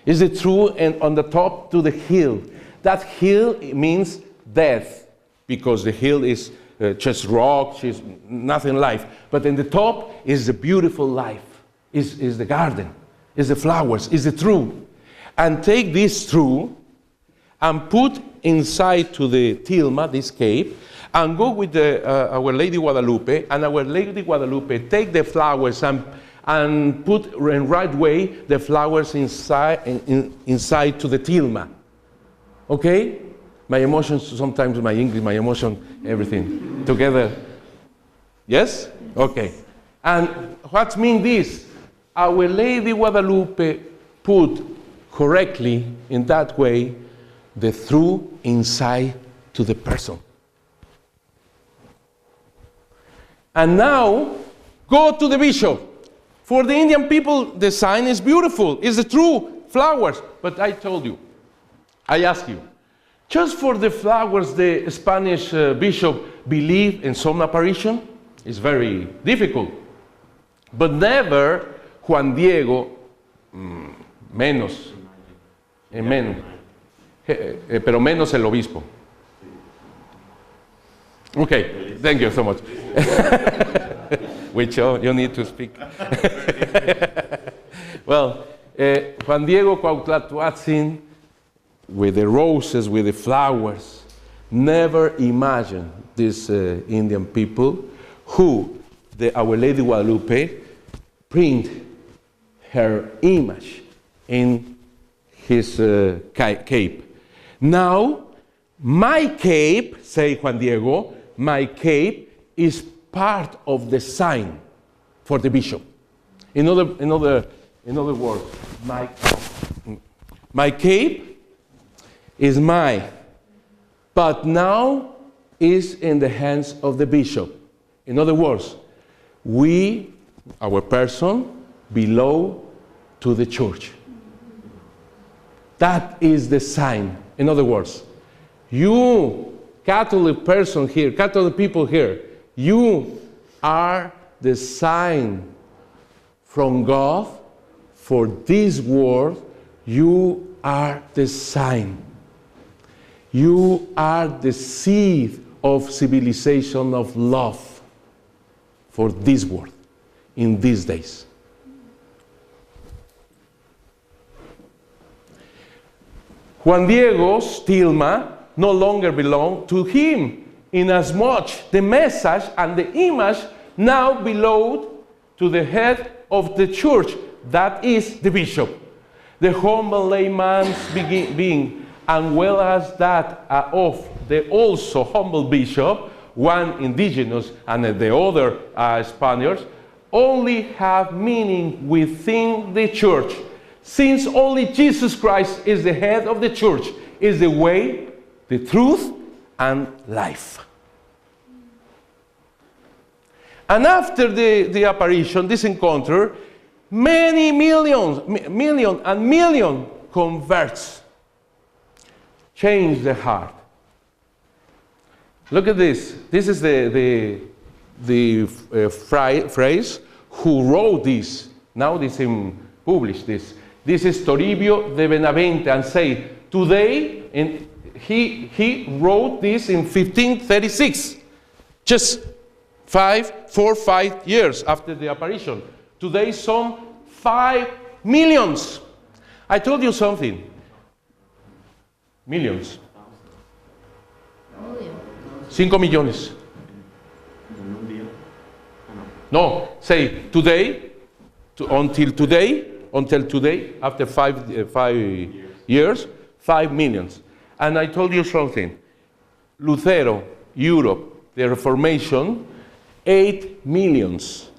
Speaker 1: Is the true and on the top to the hill. That hill means death, because the hill is just rock, is nothing life. But in the top is the beautiful life, is the garden, is the flowers, is the true. And take this true and put inside to the tilma, this cape, and go with Our Lady Guadalupe, and Our Lady Guadalupe take the flowers and put in right way the flowers inside to the tilma. Okay? My emotions, sometimes my English, my emotion, everything together. Yes? Okay. And what means this? Our Lady Guadalupe put correctly in that way the truth inside to the person. And now, go to the bishop. For the Indian people, the sign is beautiful. It's the true flowers. But I told you, I ask you, just for the flowers, the Spanish bishop believe in some apparition? It's very difficult. But never Juan Diego, menos, pero menos el obispo. Okay, thank you so much. Which you need to speak. Well, Juan Diego Cuauhtlahuatzin, with the roses, with the flowers, never imagined these Indian people who Our Lady Guadalupe print her image in his cape. Now, my cape, say Juan Diego, my cape is part of the sign for the bishop. In other words, my cape is mine, but now is in the hands of the bishop. In other words, we, our person, belong to the church. That is the sign. In other words, you, Catholic person here, Catholic people here, you are the sign from God for this world. You are the sign. You are the seed of civilization of love for this world in these days. Juan Diego's tilma no longer belong to him, inasmuch the message and the image now belong to the head of the church, that is the bishop. The humble layman's being, and well as that of the also humble bishop, one indigenous and the other Spaniards, only have meaning within the church, since only Jesus Christ is the head of the church, is the way, the truth, and life. And after the apparition, this encounter, many million converts change the heart. Look at this. This is the phrase who wrote this. Now this is published. This is Toribio de Benavente, and say today. And he wrote this in 1536, just 5 years after the apparition. Today, some 5 millions. I told you something. Millions. 5 millones. No, say today, until today, after 5 years, 5 millions. And I told you something. Lutero, Europe, the Reformation, 8 millions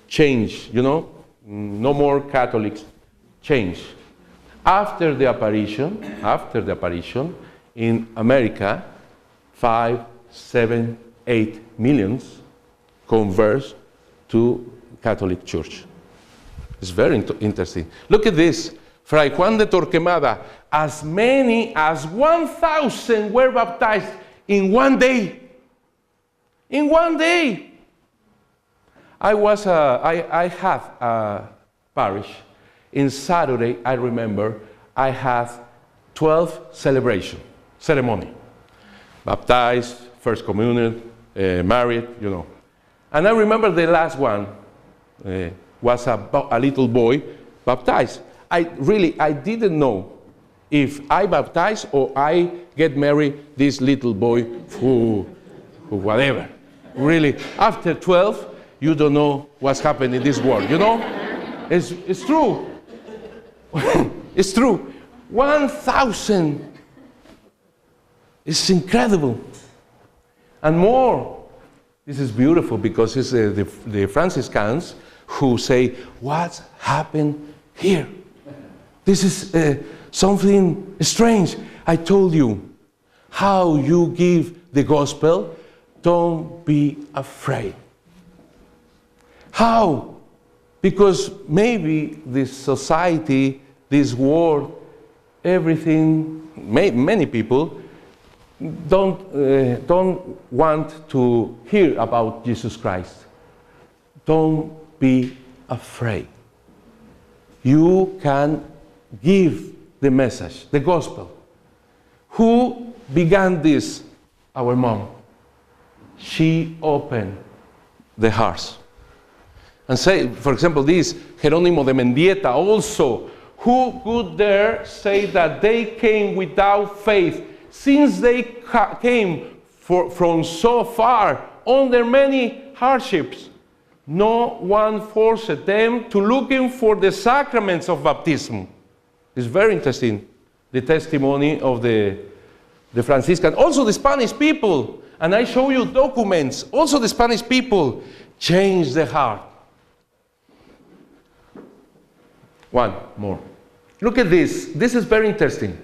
Speaker 1: change, no more Catholics, change. After the apparition, in America, 5, 7, 8 millions converts to Catholic Church. It's very interesting. Look at this. Fray Juan de Torquemada, as many as 1,000 were baptized in one day. In one day. I had a parish. In Saturday, I remember, I had 12 ceremony. Baptized, first communion, married, And I remember the last one was a little boy baptized. I didn't know if I baptized or I get married this little boy who whatever. Really, after 12, you don't know what's happening in this world, It's true. It's true. 1,000. It's incredible. And more. This is beautiful because it's the Franciscans who say, what's happened here? This is something strange. I told you how you give the gospel. Don't be afraid. How? Because maybe this society, this world, everything, many people don't want to hear about Jesus Christ. Don't be afraid. You can give the message, the gospel. Who began this? Our mom. She opened the hearts. And say, for example, this Jerónimo de Mendieta also, who could dare say that they came without faith, since they came from so far under many hardships? No one forced them to looking for the sacraments of baptism. It's very interesting, the testimony of the Franciscan. Also the Spanish people, and I show you documents, also the Spanish people changed the heart. One more. Look at this. This is very interesting.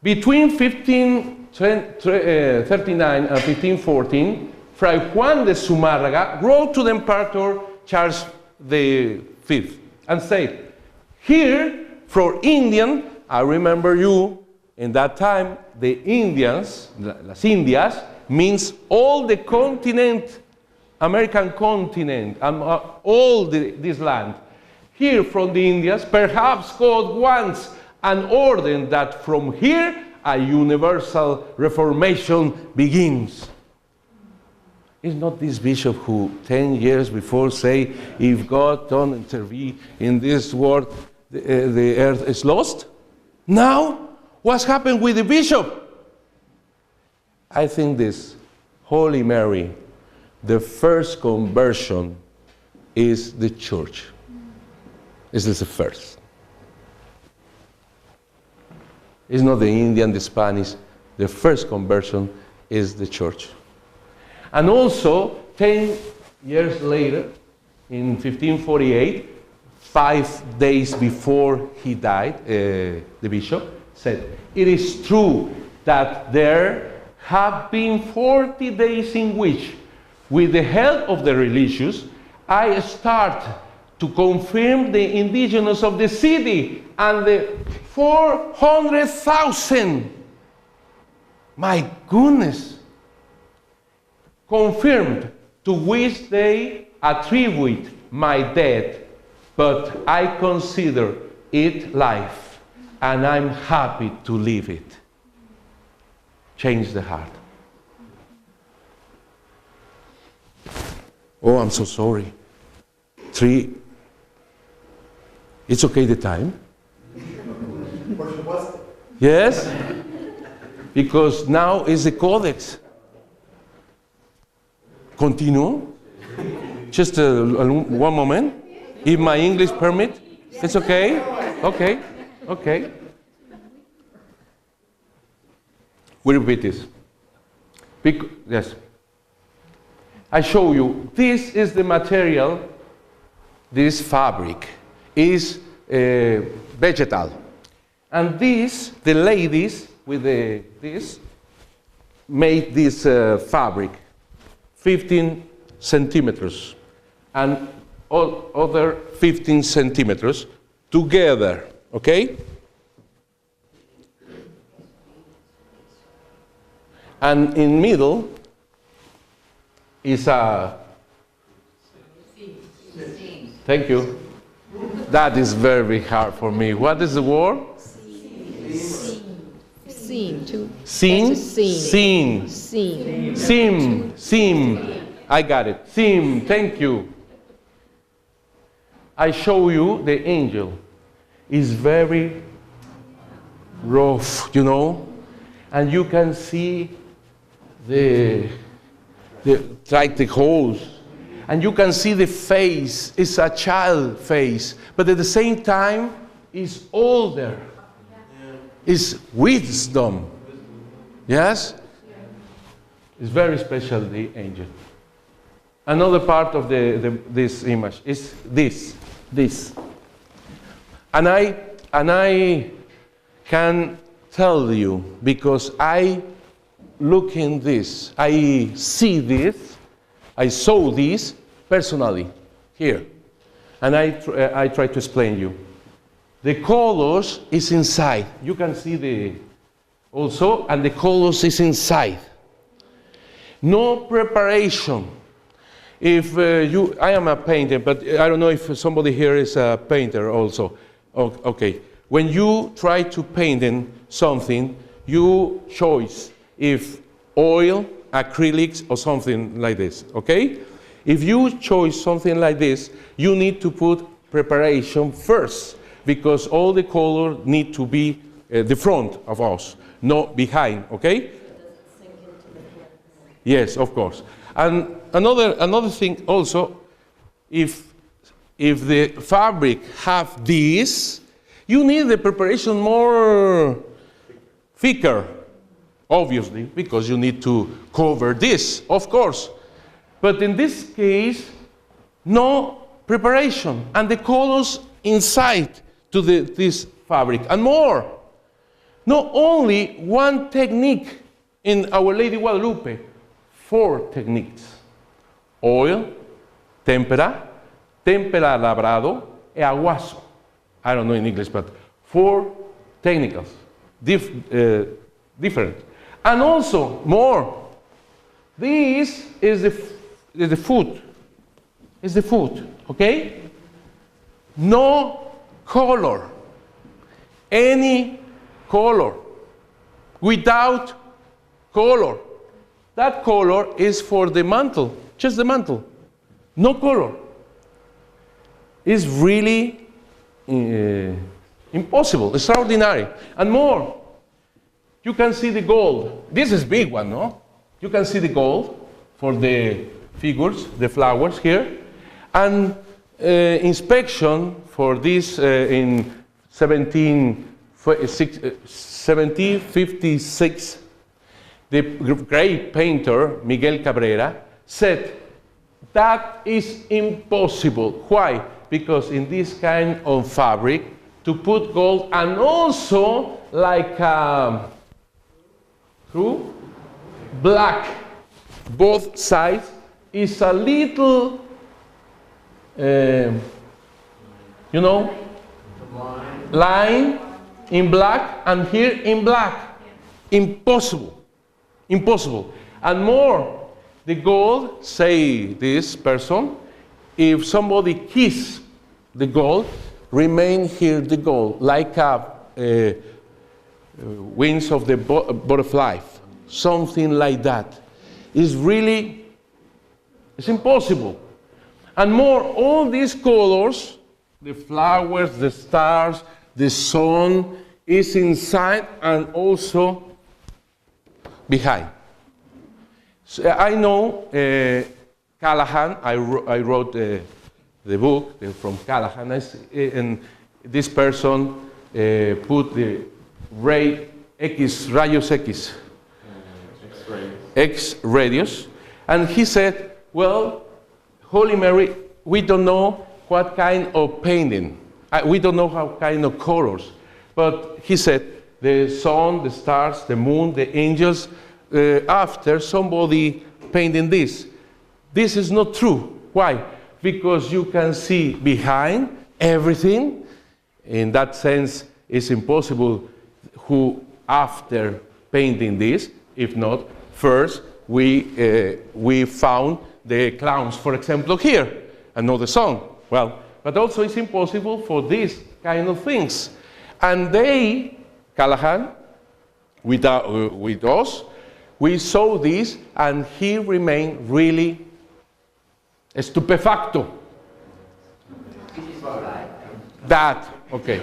Speaker 1: Between 1539 and 1514, Fray Juan de Zumárraga wrote to the Emperor Charles V and said, here, for Indian, I remember you, in that time, the Indians, las Indias, means all the continent, American continent, all this land. Here from the Indians, perhaps God wants an order that from here a universal reformation begins. Is not this bishop who 10 years before say, if God don't intervene in this world, the earth is lost? Now, what's happened with the bishop? I think this, Holy Mary, the first conversion is the church. This is the first. It's not the Indian, the Spanish. The first conversion is the church. And also, 10 years later, in 1548, 5 days before he died, the bishop said, it is true that there have been 40 days in which, with the help of the religious, I start to confirm the indigenous of the city and the 400,000. My goodness. Confirmed, to which they attribute my death, but I consider it life, and I'm happy to live it. Change the heart. Oh, I'm so sorry. 3. It's okay the time? Yes? Because now is the codex. Continue. Just one moment. If my English permit, it's okay. Okay. Okay. We repeat this. Yes. I show you. This is the material. This fabric is vegetal, and this, the ladies with this, made this fabric, 15 centimeters, and other 15 centimeters together. Okay. And in middle is a. Thank you. That is very hard for me. What is the word?
Speaker 7: Scene.
Speaker 1: Scene?
Speaker 7: Scene.
Speaker 1: Sim. I got it. Sim. Thank you. I show you the angel. It's very rough, and you can see the holes. And you can see the face. It's a child face. But at the same time, it's older. It's wisdom. Yes? It's very special, the angel. Another part of this image is this. And I can tell you, because I look in this, I see this, I saw this personally here, and I try to explain you. The colors is inside. You can see and the colors is inside. No preparation. If I am a painter, but I don't know if somebody here is a painter also. Okay. When you try to paint in something, you choose if oil, acrylics, or something like this, okay? If you choose something like this, you need to put preparation first, because all the color need to be the front of us, not behind, okay? Yes, of course. And another thing also, if the fabric have this, you need the preparation more thicker, obviously, because you need to cover this, of course. But in this case, no preparation, and the colors inside to this fabric, and more. Not only one technique in Our Lady Guadalupe, 4 techniques. Oil, tempera labrado, e aguazo. I don't know in English, but 4 technicals, different. And also more. This is the food. It's the food, okay? No color. Any color. Without color. That color is for the mantle, just the mantle. No color. It's really impossible, extraordinary. And more. You can see the gold. This is big one, no? You can see the gold for the figures, the flowers here. And inspection for this in 1756, the great painter Miguel Cabrera said, that is impossible. Why? Because in this kind of fabric, to put gold and also like through black, both sides, is a little, line in black and here in black. Impossible. Impossible. And more, the gold, say this person, if somebody kiss the gold, remain here the gold, like wings of the butterfly, something like that. It's impossible. And more, all these colors, the flowers, the stars, the sun, is inside and also behind. So I know Callahan, I wrote the book from Callahan, and this person put the rayos X, X-radius, and he said, well, Holy Mary, we don't know what kind of painting, we don't know how kind of colors, but he said, the sun, the stars, the moon, the angels, after somebody painting this. This is not true. Why? Because you can see behind everything. In that sense, it's impossible who, after painting this, if not, first we found the clowns, for example, here, and not the sun. Well, but also it's impossible for these kind of things. And they, Callahan, with us, we saw this, and he remained really stupefacto. That, okay.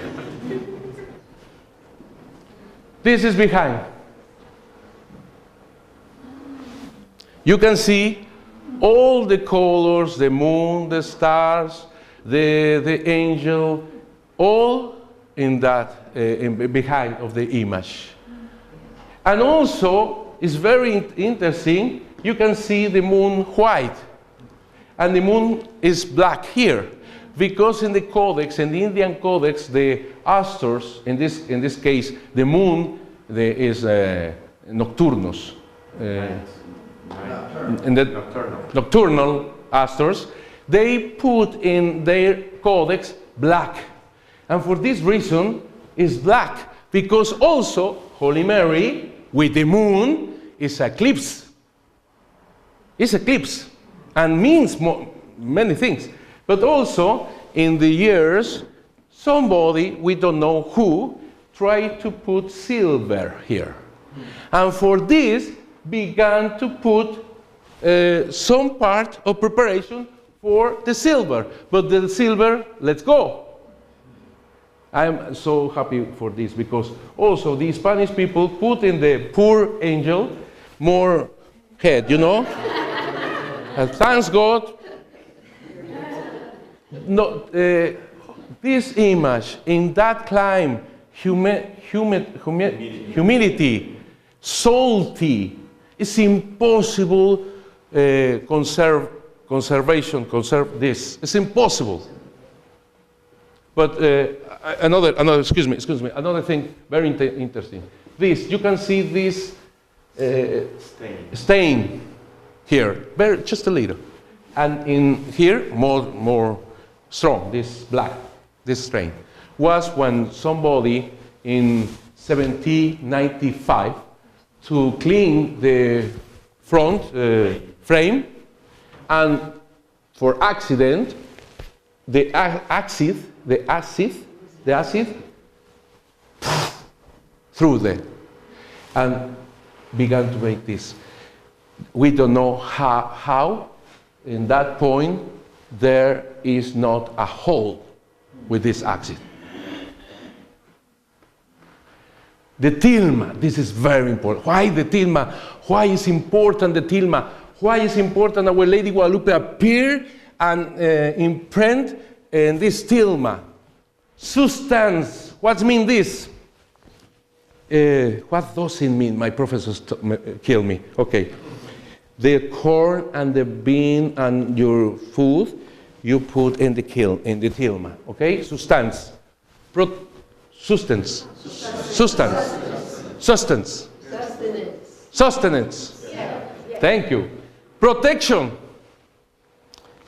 Speaker 1: This is behind. You can see all the colors, the moon, the stars, the angel, all in that, behind of the image. And also, it's very interesting, you can see the moon white, and the moon is black here, because in the codex, in the Indian codex, the asters, in this case, the moon is nocturnus, in the nocturnal asters, they put in their codex black. And for this reason, it's black, because also Holy Mary with the moon is eclipse. It's eclipse, and means many things. But also, in the years, somebody, we don't know who, tried to put silver here. And for this, began to put some part of preparation for the silver. But the silver, let's go. I'm so happy for this, because also the Spanish people put in the poor angel more head, you know? And thanks God. No, this image in that climb, humility, salty, it's impossible conserve this. It's impossible. But another thing very interesting. This, you can see this stain here, just a little, and in here more strong. This black, this stain was when somebody in 1795 to clean the front frame, and for accident, the acid through there and began to make this. We don't know how in that point there is not a hole with this acid. The tilma, this is very important. Why the tilma? Why is important the tilma? Why is important Our Lady Guadalupe appear and imprint in this tilma? Substance, what mean this? What does it mean? My professors kill me. Okay. The corn and the bean and your food, you put in the tilma. Okay? Substance. Sustenance. Yeah. Thank you. Protection.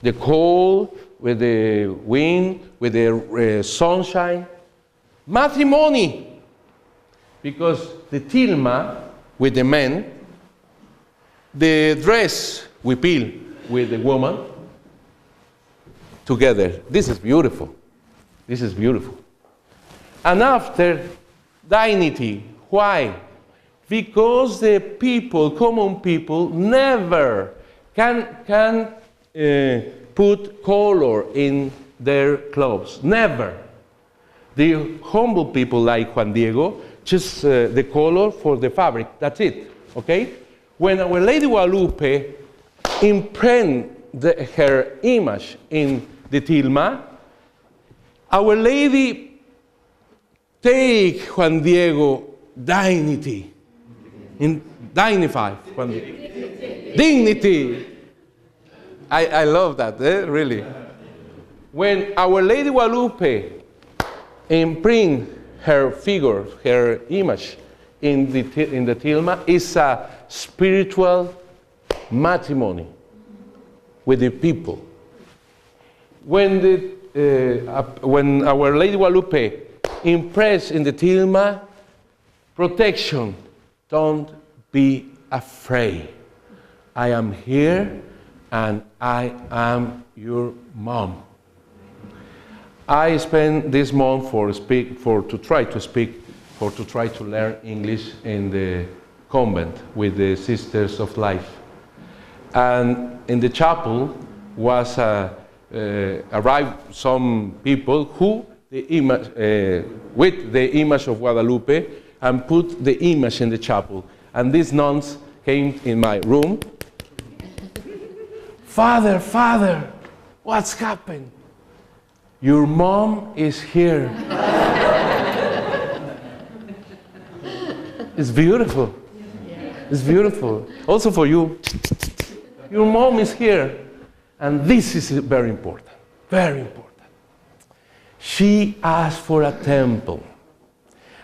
Speaker 1: The cold with the wind, with the sunshine. Matrimony. Because the tilma with the men, the dress we peel with the woman together. This is beautiful. This is beautiful. And after, dignity. Why? Because the people, common people, never can put color in their clothes. Never. The humble people like Juan Diego, just the color for the fabric. That's it. Okay? When Our Lady Guadalupe imprinted her image in the tilma, Our Lady take Juan Diego dignity, dignify Juan Diego. Dignity. I love that, really. When Our Lady Guadalupe imprint her figure, her image in the tilma, is a spiritual matrimony with the people. When Our Lady Guadalupe impressed in the tilma, protection, don't be afraid. I am here and I am your mom. I spent this month to try to learn English in the convent with the Sisters of Life. And in the chapel was arrived some people who with the image of Guadalupe and put the image in the chapel. And these nuns came in my room. Father, Father, what's happened? Your mom is here. It's beautiful. It's beautiful. Also for you. Your mom is here. And this is very important. Very important. She asked for a temple.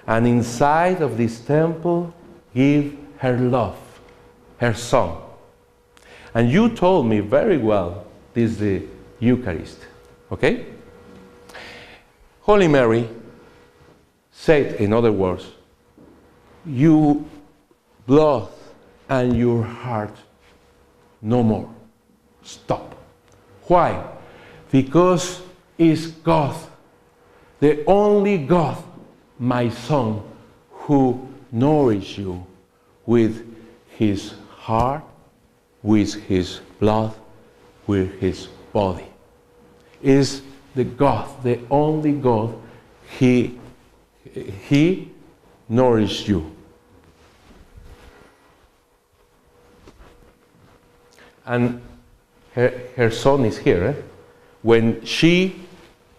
Speaker 1: And inside of this temple, give her love, her son. And you told me very well, this is the Eucharist. Okay? Holy Mary said, in other words, your blood and your heart no more. Stop. Why? Because it's God, the only God, my son, who nourishes you with his heart, with his blood, with his body. Is the God, the only God, he nourishes you. And her son is here. When she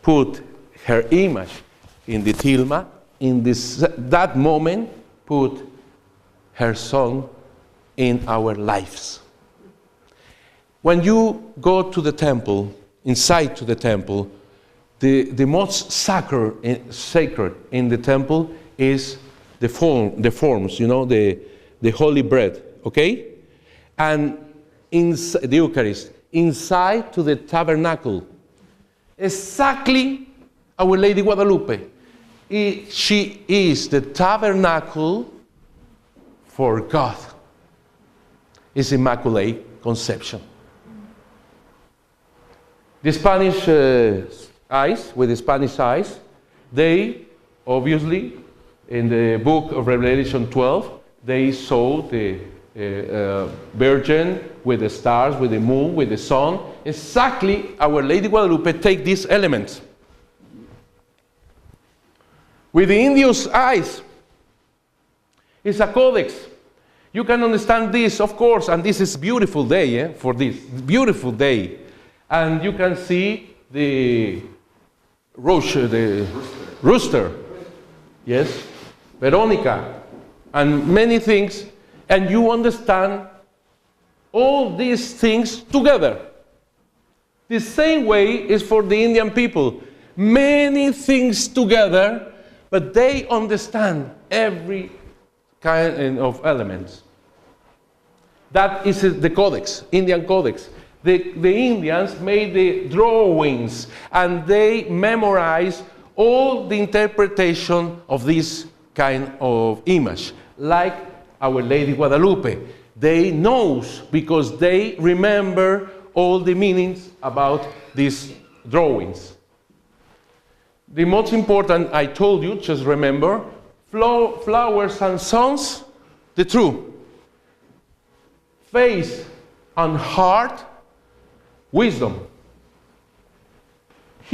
Speaker 1: put her image in the tilma, in that moment, put her son in our lives. When you go to the temple, inside to the temple, the most sacred in the temple is the forms, you know, the holy bread, okay? And in the Eucharist, inside to the tabernacle, exactly Our Lady Guadalupe. She is the tabernacle for God. It's Immaculate Conception. The Spanish with the Spanish eyes, they obviously, in the book of Revelation 12, they saw the Virgin with the stars, with the moon, with the sun. Exactly, Our Lady Guadalupe take these elements. With the Indios eyes, it's a codex. You can understand this, of course, and this is beautiful day for this beautiful day. And you can see the rooster, yes, Veronica, and many things, and you understand all these things together. The same way is for the Indian people. Many things together, but they understand every kind of elements. That is the codex, Indian codex. The Indians made the drawings and they memorized all the interpretation of this kind of image, like Our Lady Guadalupe. They know because they remember all the meanings about these drawings. The most important, I told you, just remember, flowers and sons, the true. Face and heart, wisdom.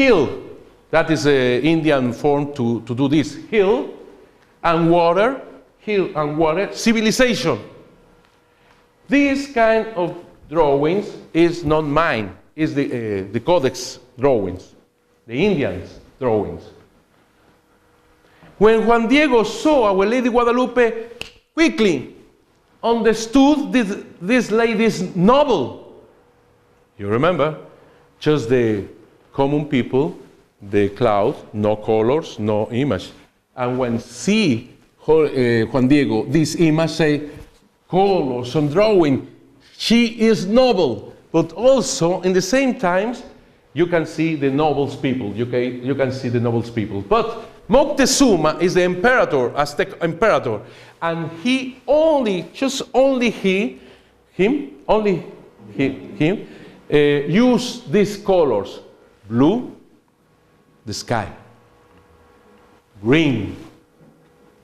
Speaker 1: hill. That is an Indian form to do this. Hill and water, civilization. This kind of drawings is not mine. It's the Codex drawings, the Indians' drawings. When Juan Diego saw Our Lady Guadalupe, quickly understood this lady's noble. You remember? Just the common people, the cloud, no colors, no image. And when see Juan Diego, this image say, colors and drawing, she is noble. But also, in the same time, you can see the nobles people. You can see the nobles people. But Moctezuma is the emperor, Aztec emperor, and he used these colors: blue, the sky; green,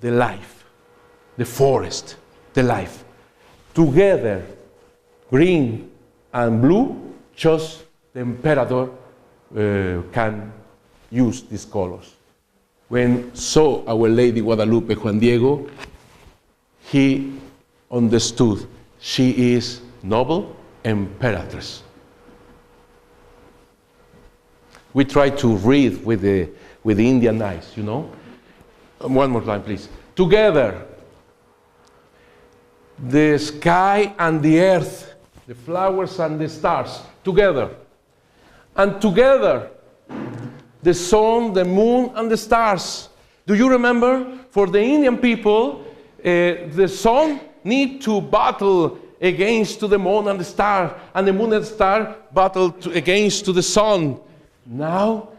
Speaker 1: the life, the forest, the life. Together, green and blue, just the emperor can use these colors. When saw Our Lady Guadalupe, Juan Diego, he understood she is noble empress. We try to read with the Indian eyes, you know. One more time, please. Together, the sky and the earth, the flowers and the stars, together. And together, the sun, the moon, and the stars. Do you remember? For the Indian people, the sun need to battle against to the moon and the star, and the moon and the star battle against to the sun. Now,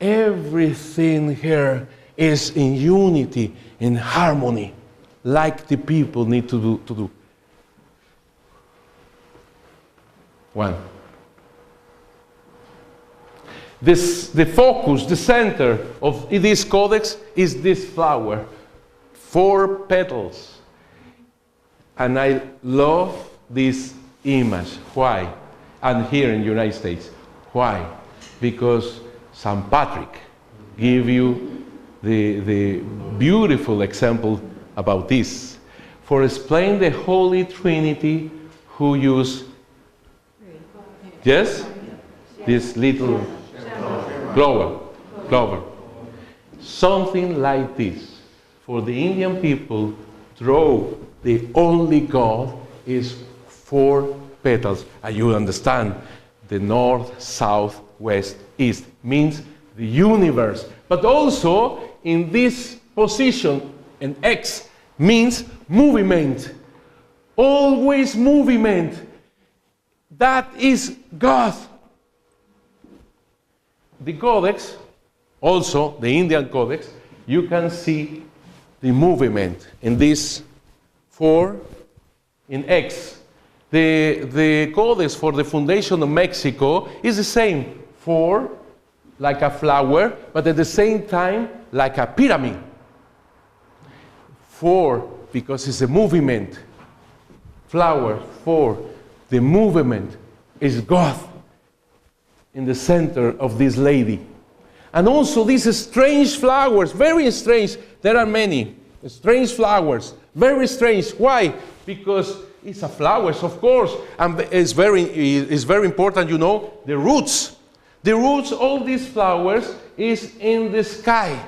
Speaker 1: everything here is in unity, in harmony, like the people need to do. One. The focus, the center of this codex is this flower, 4 petals. And I love this image. Why? And here in the United States. Why? Because St. Patrick gave you the beautiful example about this. For explain the Holy Trinity who use, yes? This little clover. Something like this. For the Indian people, draw the only God is 4 petals. And you understand, the north, south, west, east means the universe. But also, in this position, an X means movement. Always movement. That is God. The codex, also the Indian codex, you can see the movement in this 4 in X. The codex for the foundation of Mexico is the same, 4 like a flower, but at the same time like a pyramid. 4 because it's a movement. Flower, 4, the movement is God in the center of this lady. And also these strange flowers, very strange. There are many strange flowers, very strange. Why? Because it's a flowers, of course, and it's very important, you know, the roots. The roots of these flowers is in the sky.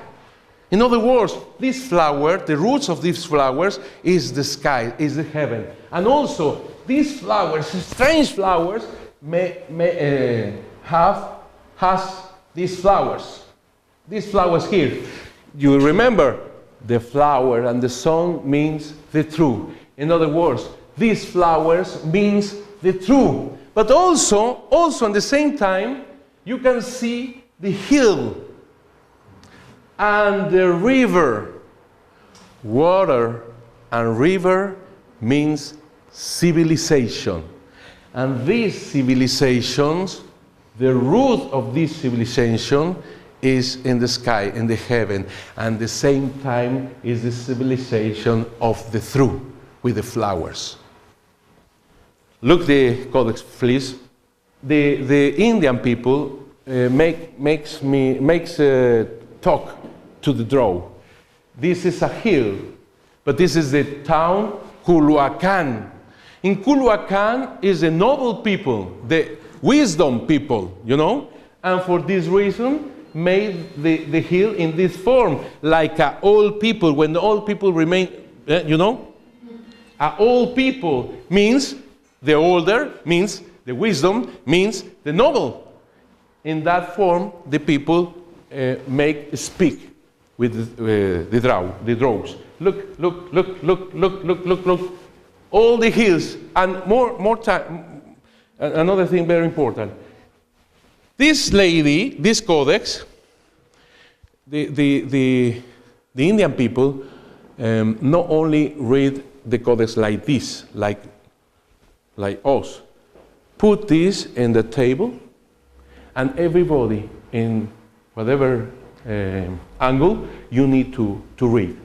Speaker 1: In other words, this flower, the roots of these flowers is the sky, is the heaven. And also, these flowers, strange flowers, has these flowers here. You remember, the flower and the sun means the truth. In other words, these flowers means the truth. But also at the same time, you can see the hill and the river. Water and river means civilization. And these civilizations, the root of this civilization is in the sky, in the heaven, and at the same time is the civilization of the truth with the flowers. Look the codex, please. The Indian people makes talk to the draw. This is a hill, but this is the town Culhuacan. In Culhuacan is the noble people, the wisdom people, you know, and for this reason made the hill in this form, like old people. When the old people remain, you know, old people means the older, means the wisdom, means the noble. In that form, the people speak with the draws. Look. All the hills, and more time. Another thing very important. This lady, this codex, the Indian people not only read the codex like this, like us. Put this in the table, and everybody in whatever angle you need to read.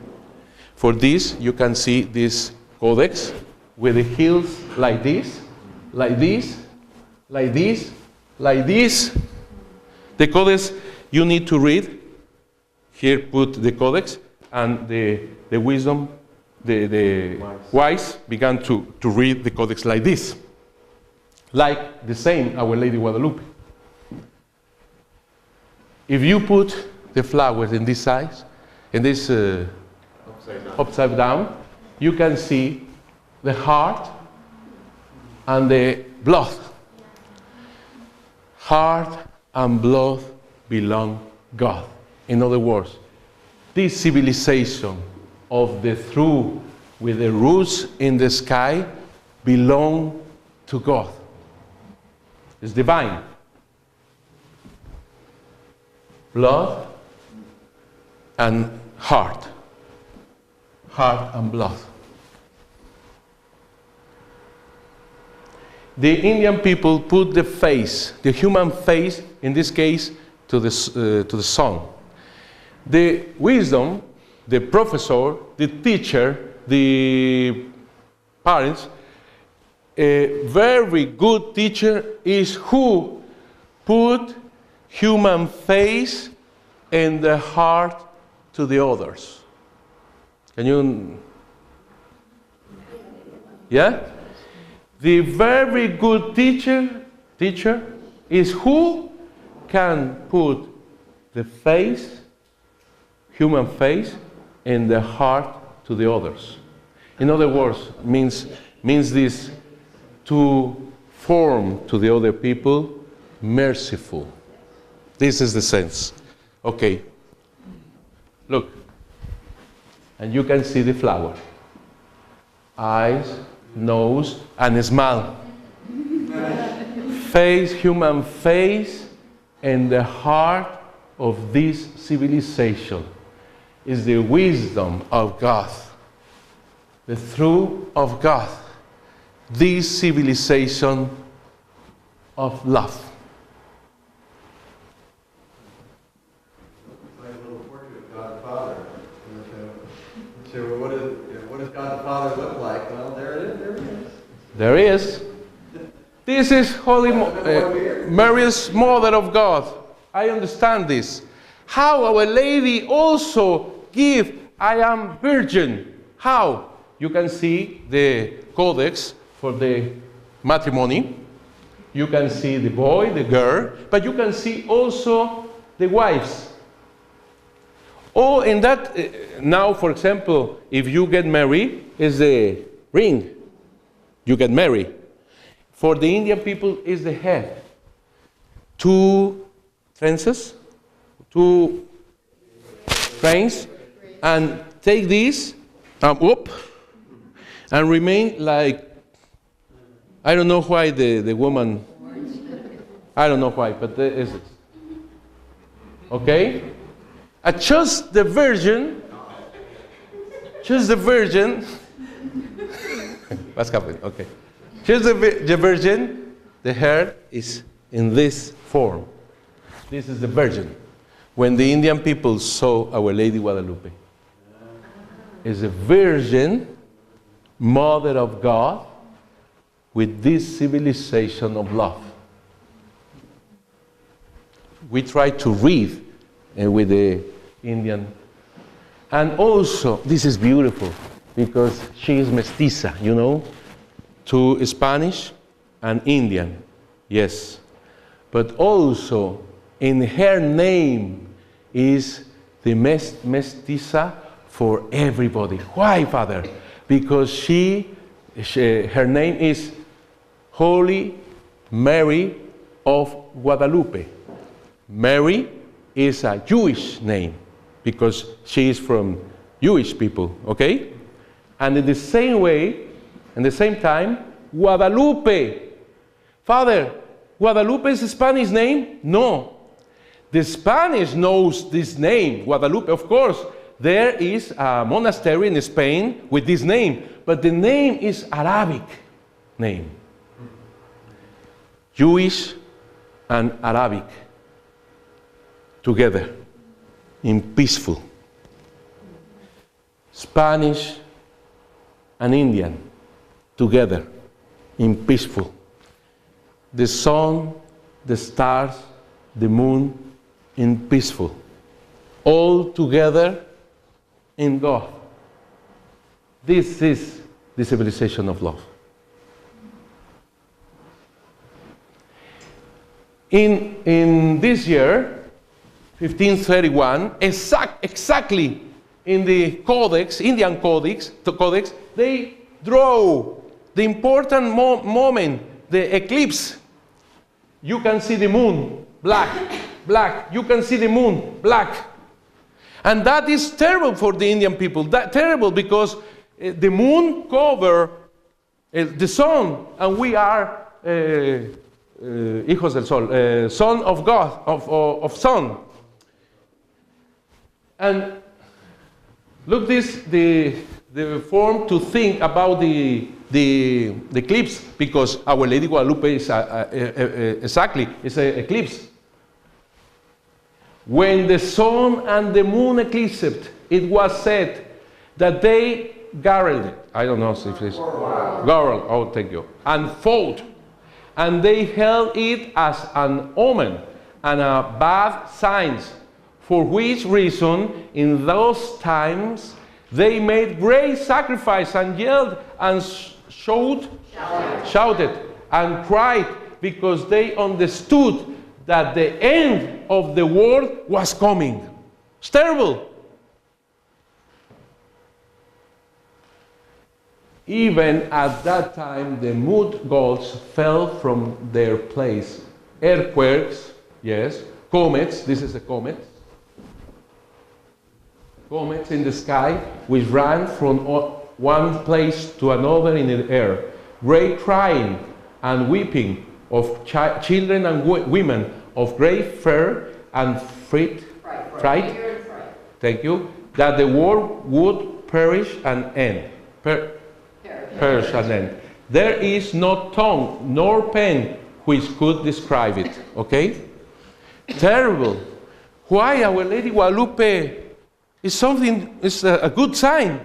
Speaker 1: For this, you can see this codex with the hills like this, like this, like this, like this. The codex you need to read. Here put the codex, and the wisdom, the wise began to read the codex like this. Like the same Our Lady Guadalupe. If you put the flowers in this size, in this upside down, you can see the heart and the blood. Heart and blood belong God. In other words, this civilization of the true with the roots in the sky belong to God. It's divine. Blood and heart. Heart and blood. The Indian people put the face, the human face, in this case, to the sun. The wisdom, the professor, the teacher, the parents, a very good teacher is who put human face in the heart to the others. Can you? Yeah? The very good teacher is who can put the face, human face, in the heart to the others. In other words, means this to form to the other people merciful. This is the sense. Okay. Look. And you can see the flower. Eyes, nose, and a smile. Face, human face, and the heart of this civilization is the wisdom of God, the truth of God, this civilization of love.
Speaker 2: It's like a little portrait of God the Father. So what does God the Father look like? Well, there it is.
Speaker 1: There is. This is Holy Mary's Mother of God. I understand this. How Our Lady also give, I am virgin. How? You can see the codex for the matrimony. You can see the boy, the girl, but you can see also the wives. Oh, in that, now, for example, if you get married, is the ring. You get married. For the Indian people, is the head. 2 trenches, 2 trains, and take this, whoop, and remain like, I don't know why the woman, I don't know why, but there is it. Okay? Choose the virgin, what's happening? Okay. Choose the virgin, the hair is in this form. This is the virgin. When the Indian people saw Our Lady Guadalupe, is a virgin, Mother of God, with this civilization of love. we try to read with the Indian. And also, this is beautiful, because she is mestiza, you know, to Spanish and Indian, yes. But also, in her name is the mestiza for everybody. Why, Father? Because her name is Holy Mary of Guadalupe. Mary is a Jewish name because she is from Jewish people, okay? And in the same way, in the same time, Guadalupe. Father, Guadalupe is a Spanish name? No. The Spanish knows this name, Guadalupe. Of course, there is a monastery in Spain with this name, but the name is Arabic name. Jewish and Arabic together in peaceful. Spanish and Indian together in peaceful. The sun, the stars, the moon in peaceful. All together in God. This is the civilization of love. In this year, 1531, exactly in the codex, Indian codex, they draw the important moment, the eclipse. You can see the moon, black. You can see the moon, black. And that is terrible for the Indian people. Terrible because the moon covers the sun, and we are hijos del sol, son of God, of sun. And look this, the form to think about the eclipse, because Our Lady Guadalupe is exactly, it's an eclipse. When the sun and the moon eclipsed, it was said that they gargled, I don't know if it's gargled, oh thank you, and fought. And they held it as an omen and a bad sign, for which reason in those times they made great sacrifice and yelled and shouted and cried, because they understood that the end of the world was coming. It's terrible. Even at that time, the moon gods fell from their place. Earthquakes, yes. Comets, this is a comet. Comets in the sky, which ran from one place to another in the air. Great crying and weeping of children and women, of great fear and fright. Thank you. That the world would perish and end. Perish and end. There is no tongue nor pen which could describe it. Okay? Terrible. Why Our Lady Guadalupe is a good sign?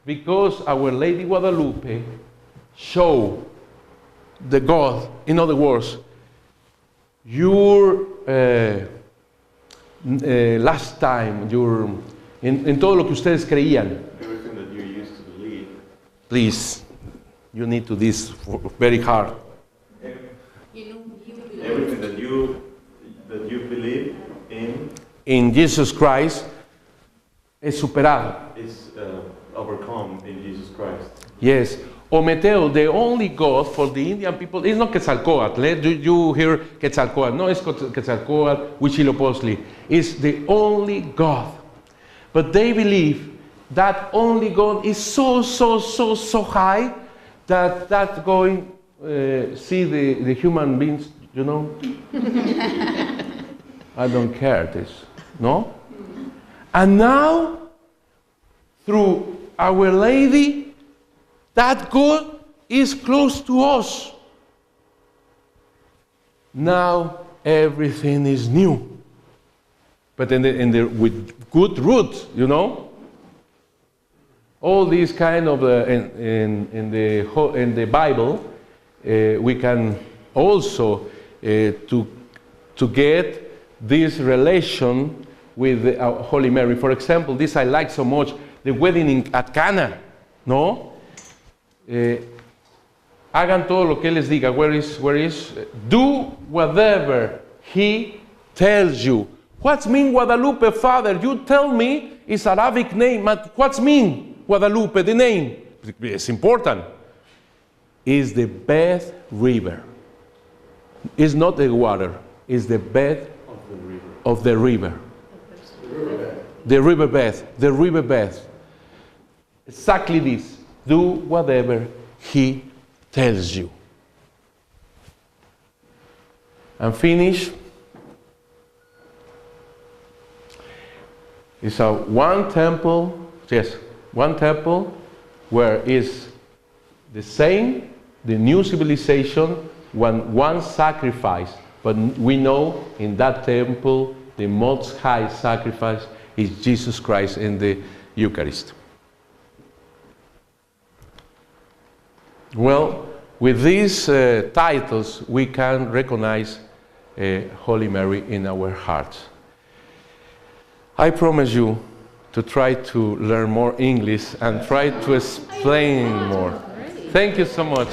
Speaker 1: Because Our Lady Guadalupe showed the God, in other words, your last time, en todo lo que ustedes creían.
Speaker 6: Everything that you used to believe.
Speaker 1: Please, you need to this very hard.
Speaker 6: Everything that you believe
Speaker 1: in Jesus Christ es superado.
Speaker 6: is overcome in Jesus Christ.
Speaker 1: Yes. Ometeo, the only God for the Indian people, is not Quetzalcoatl. You hear Quetzalcoatl. No, it's Quetzalcoatl, Huitzilopochtli. It's the only God. But they believe that only God is so high that going see the human beings, you know. I don't care this, no? And now, through Our Lady, that God is close to us. Now everything is new, but with good roots, you know. All these kind of in the Bible, we can also to to get this relation with the Holy Mary. For example, this I like so much, the wedding at Cana, ¿no? Hagan todo lo que Él les diga. Where is? Do whatever He tells you. What's mean Guadalupe, Father? You tell me it's Arabic name, but what's mean Guadalupe, the name? It's important. It's the Beth River. It's not the water. It's the bed of the river. The riverbed. Exactly this. Do whatever He tells you. And finish. It's one temple where is the same, the new civilization, one sacrifice. But we know in that temple, the most high sacrifice is Jesus Christ in the Eucharist. Well, with these titles, we can recognize Holy Mary in our hearts. I promise you to try to learn more English and try to explain more. Thank you so much.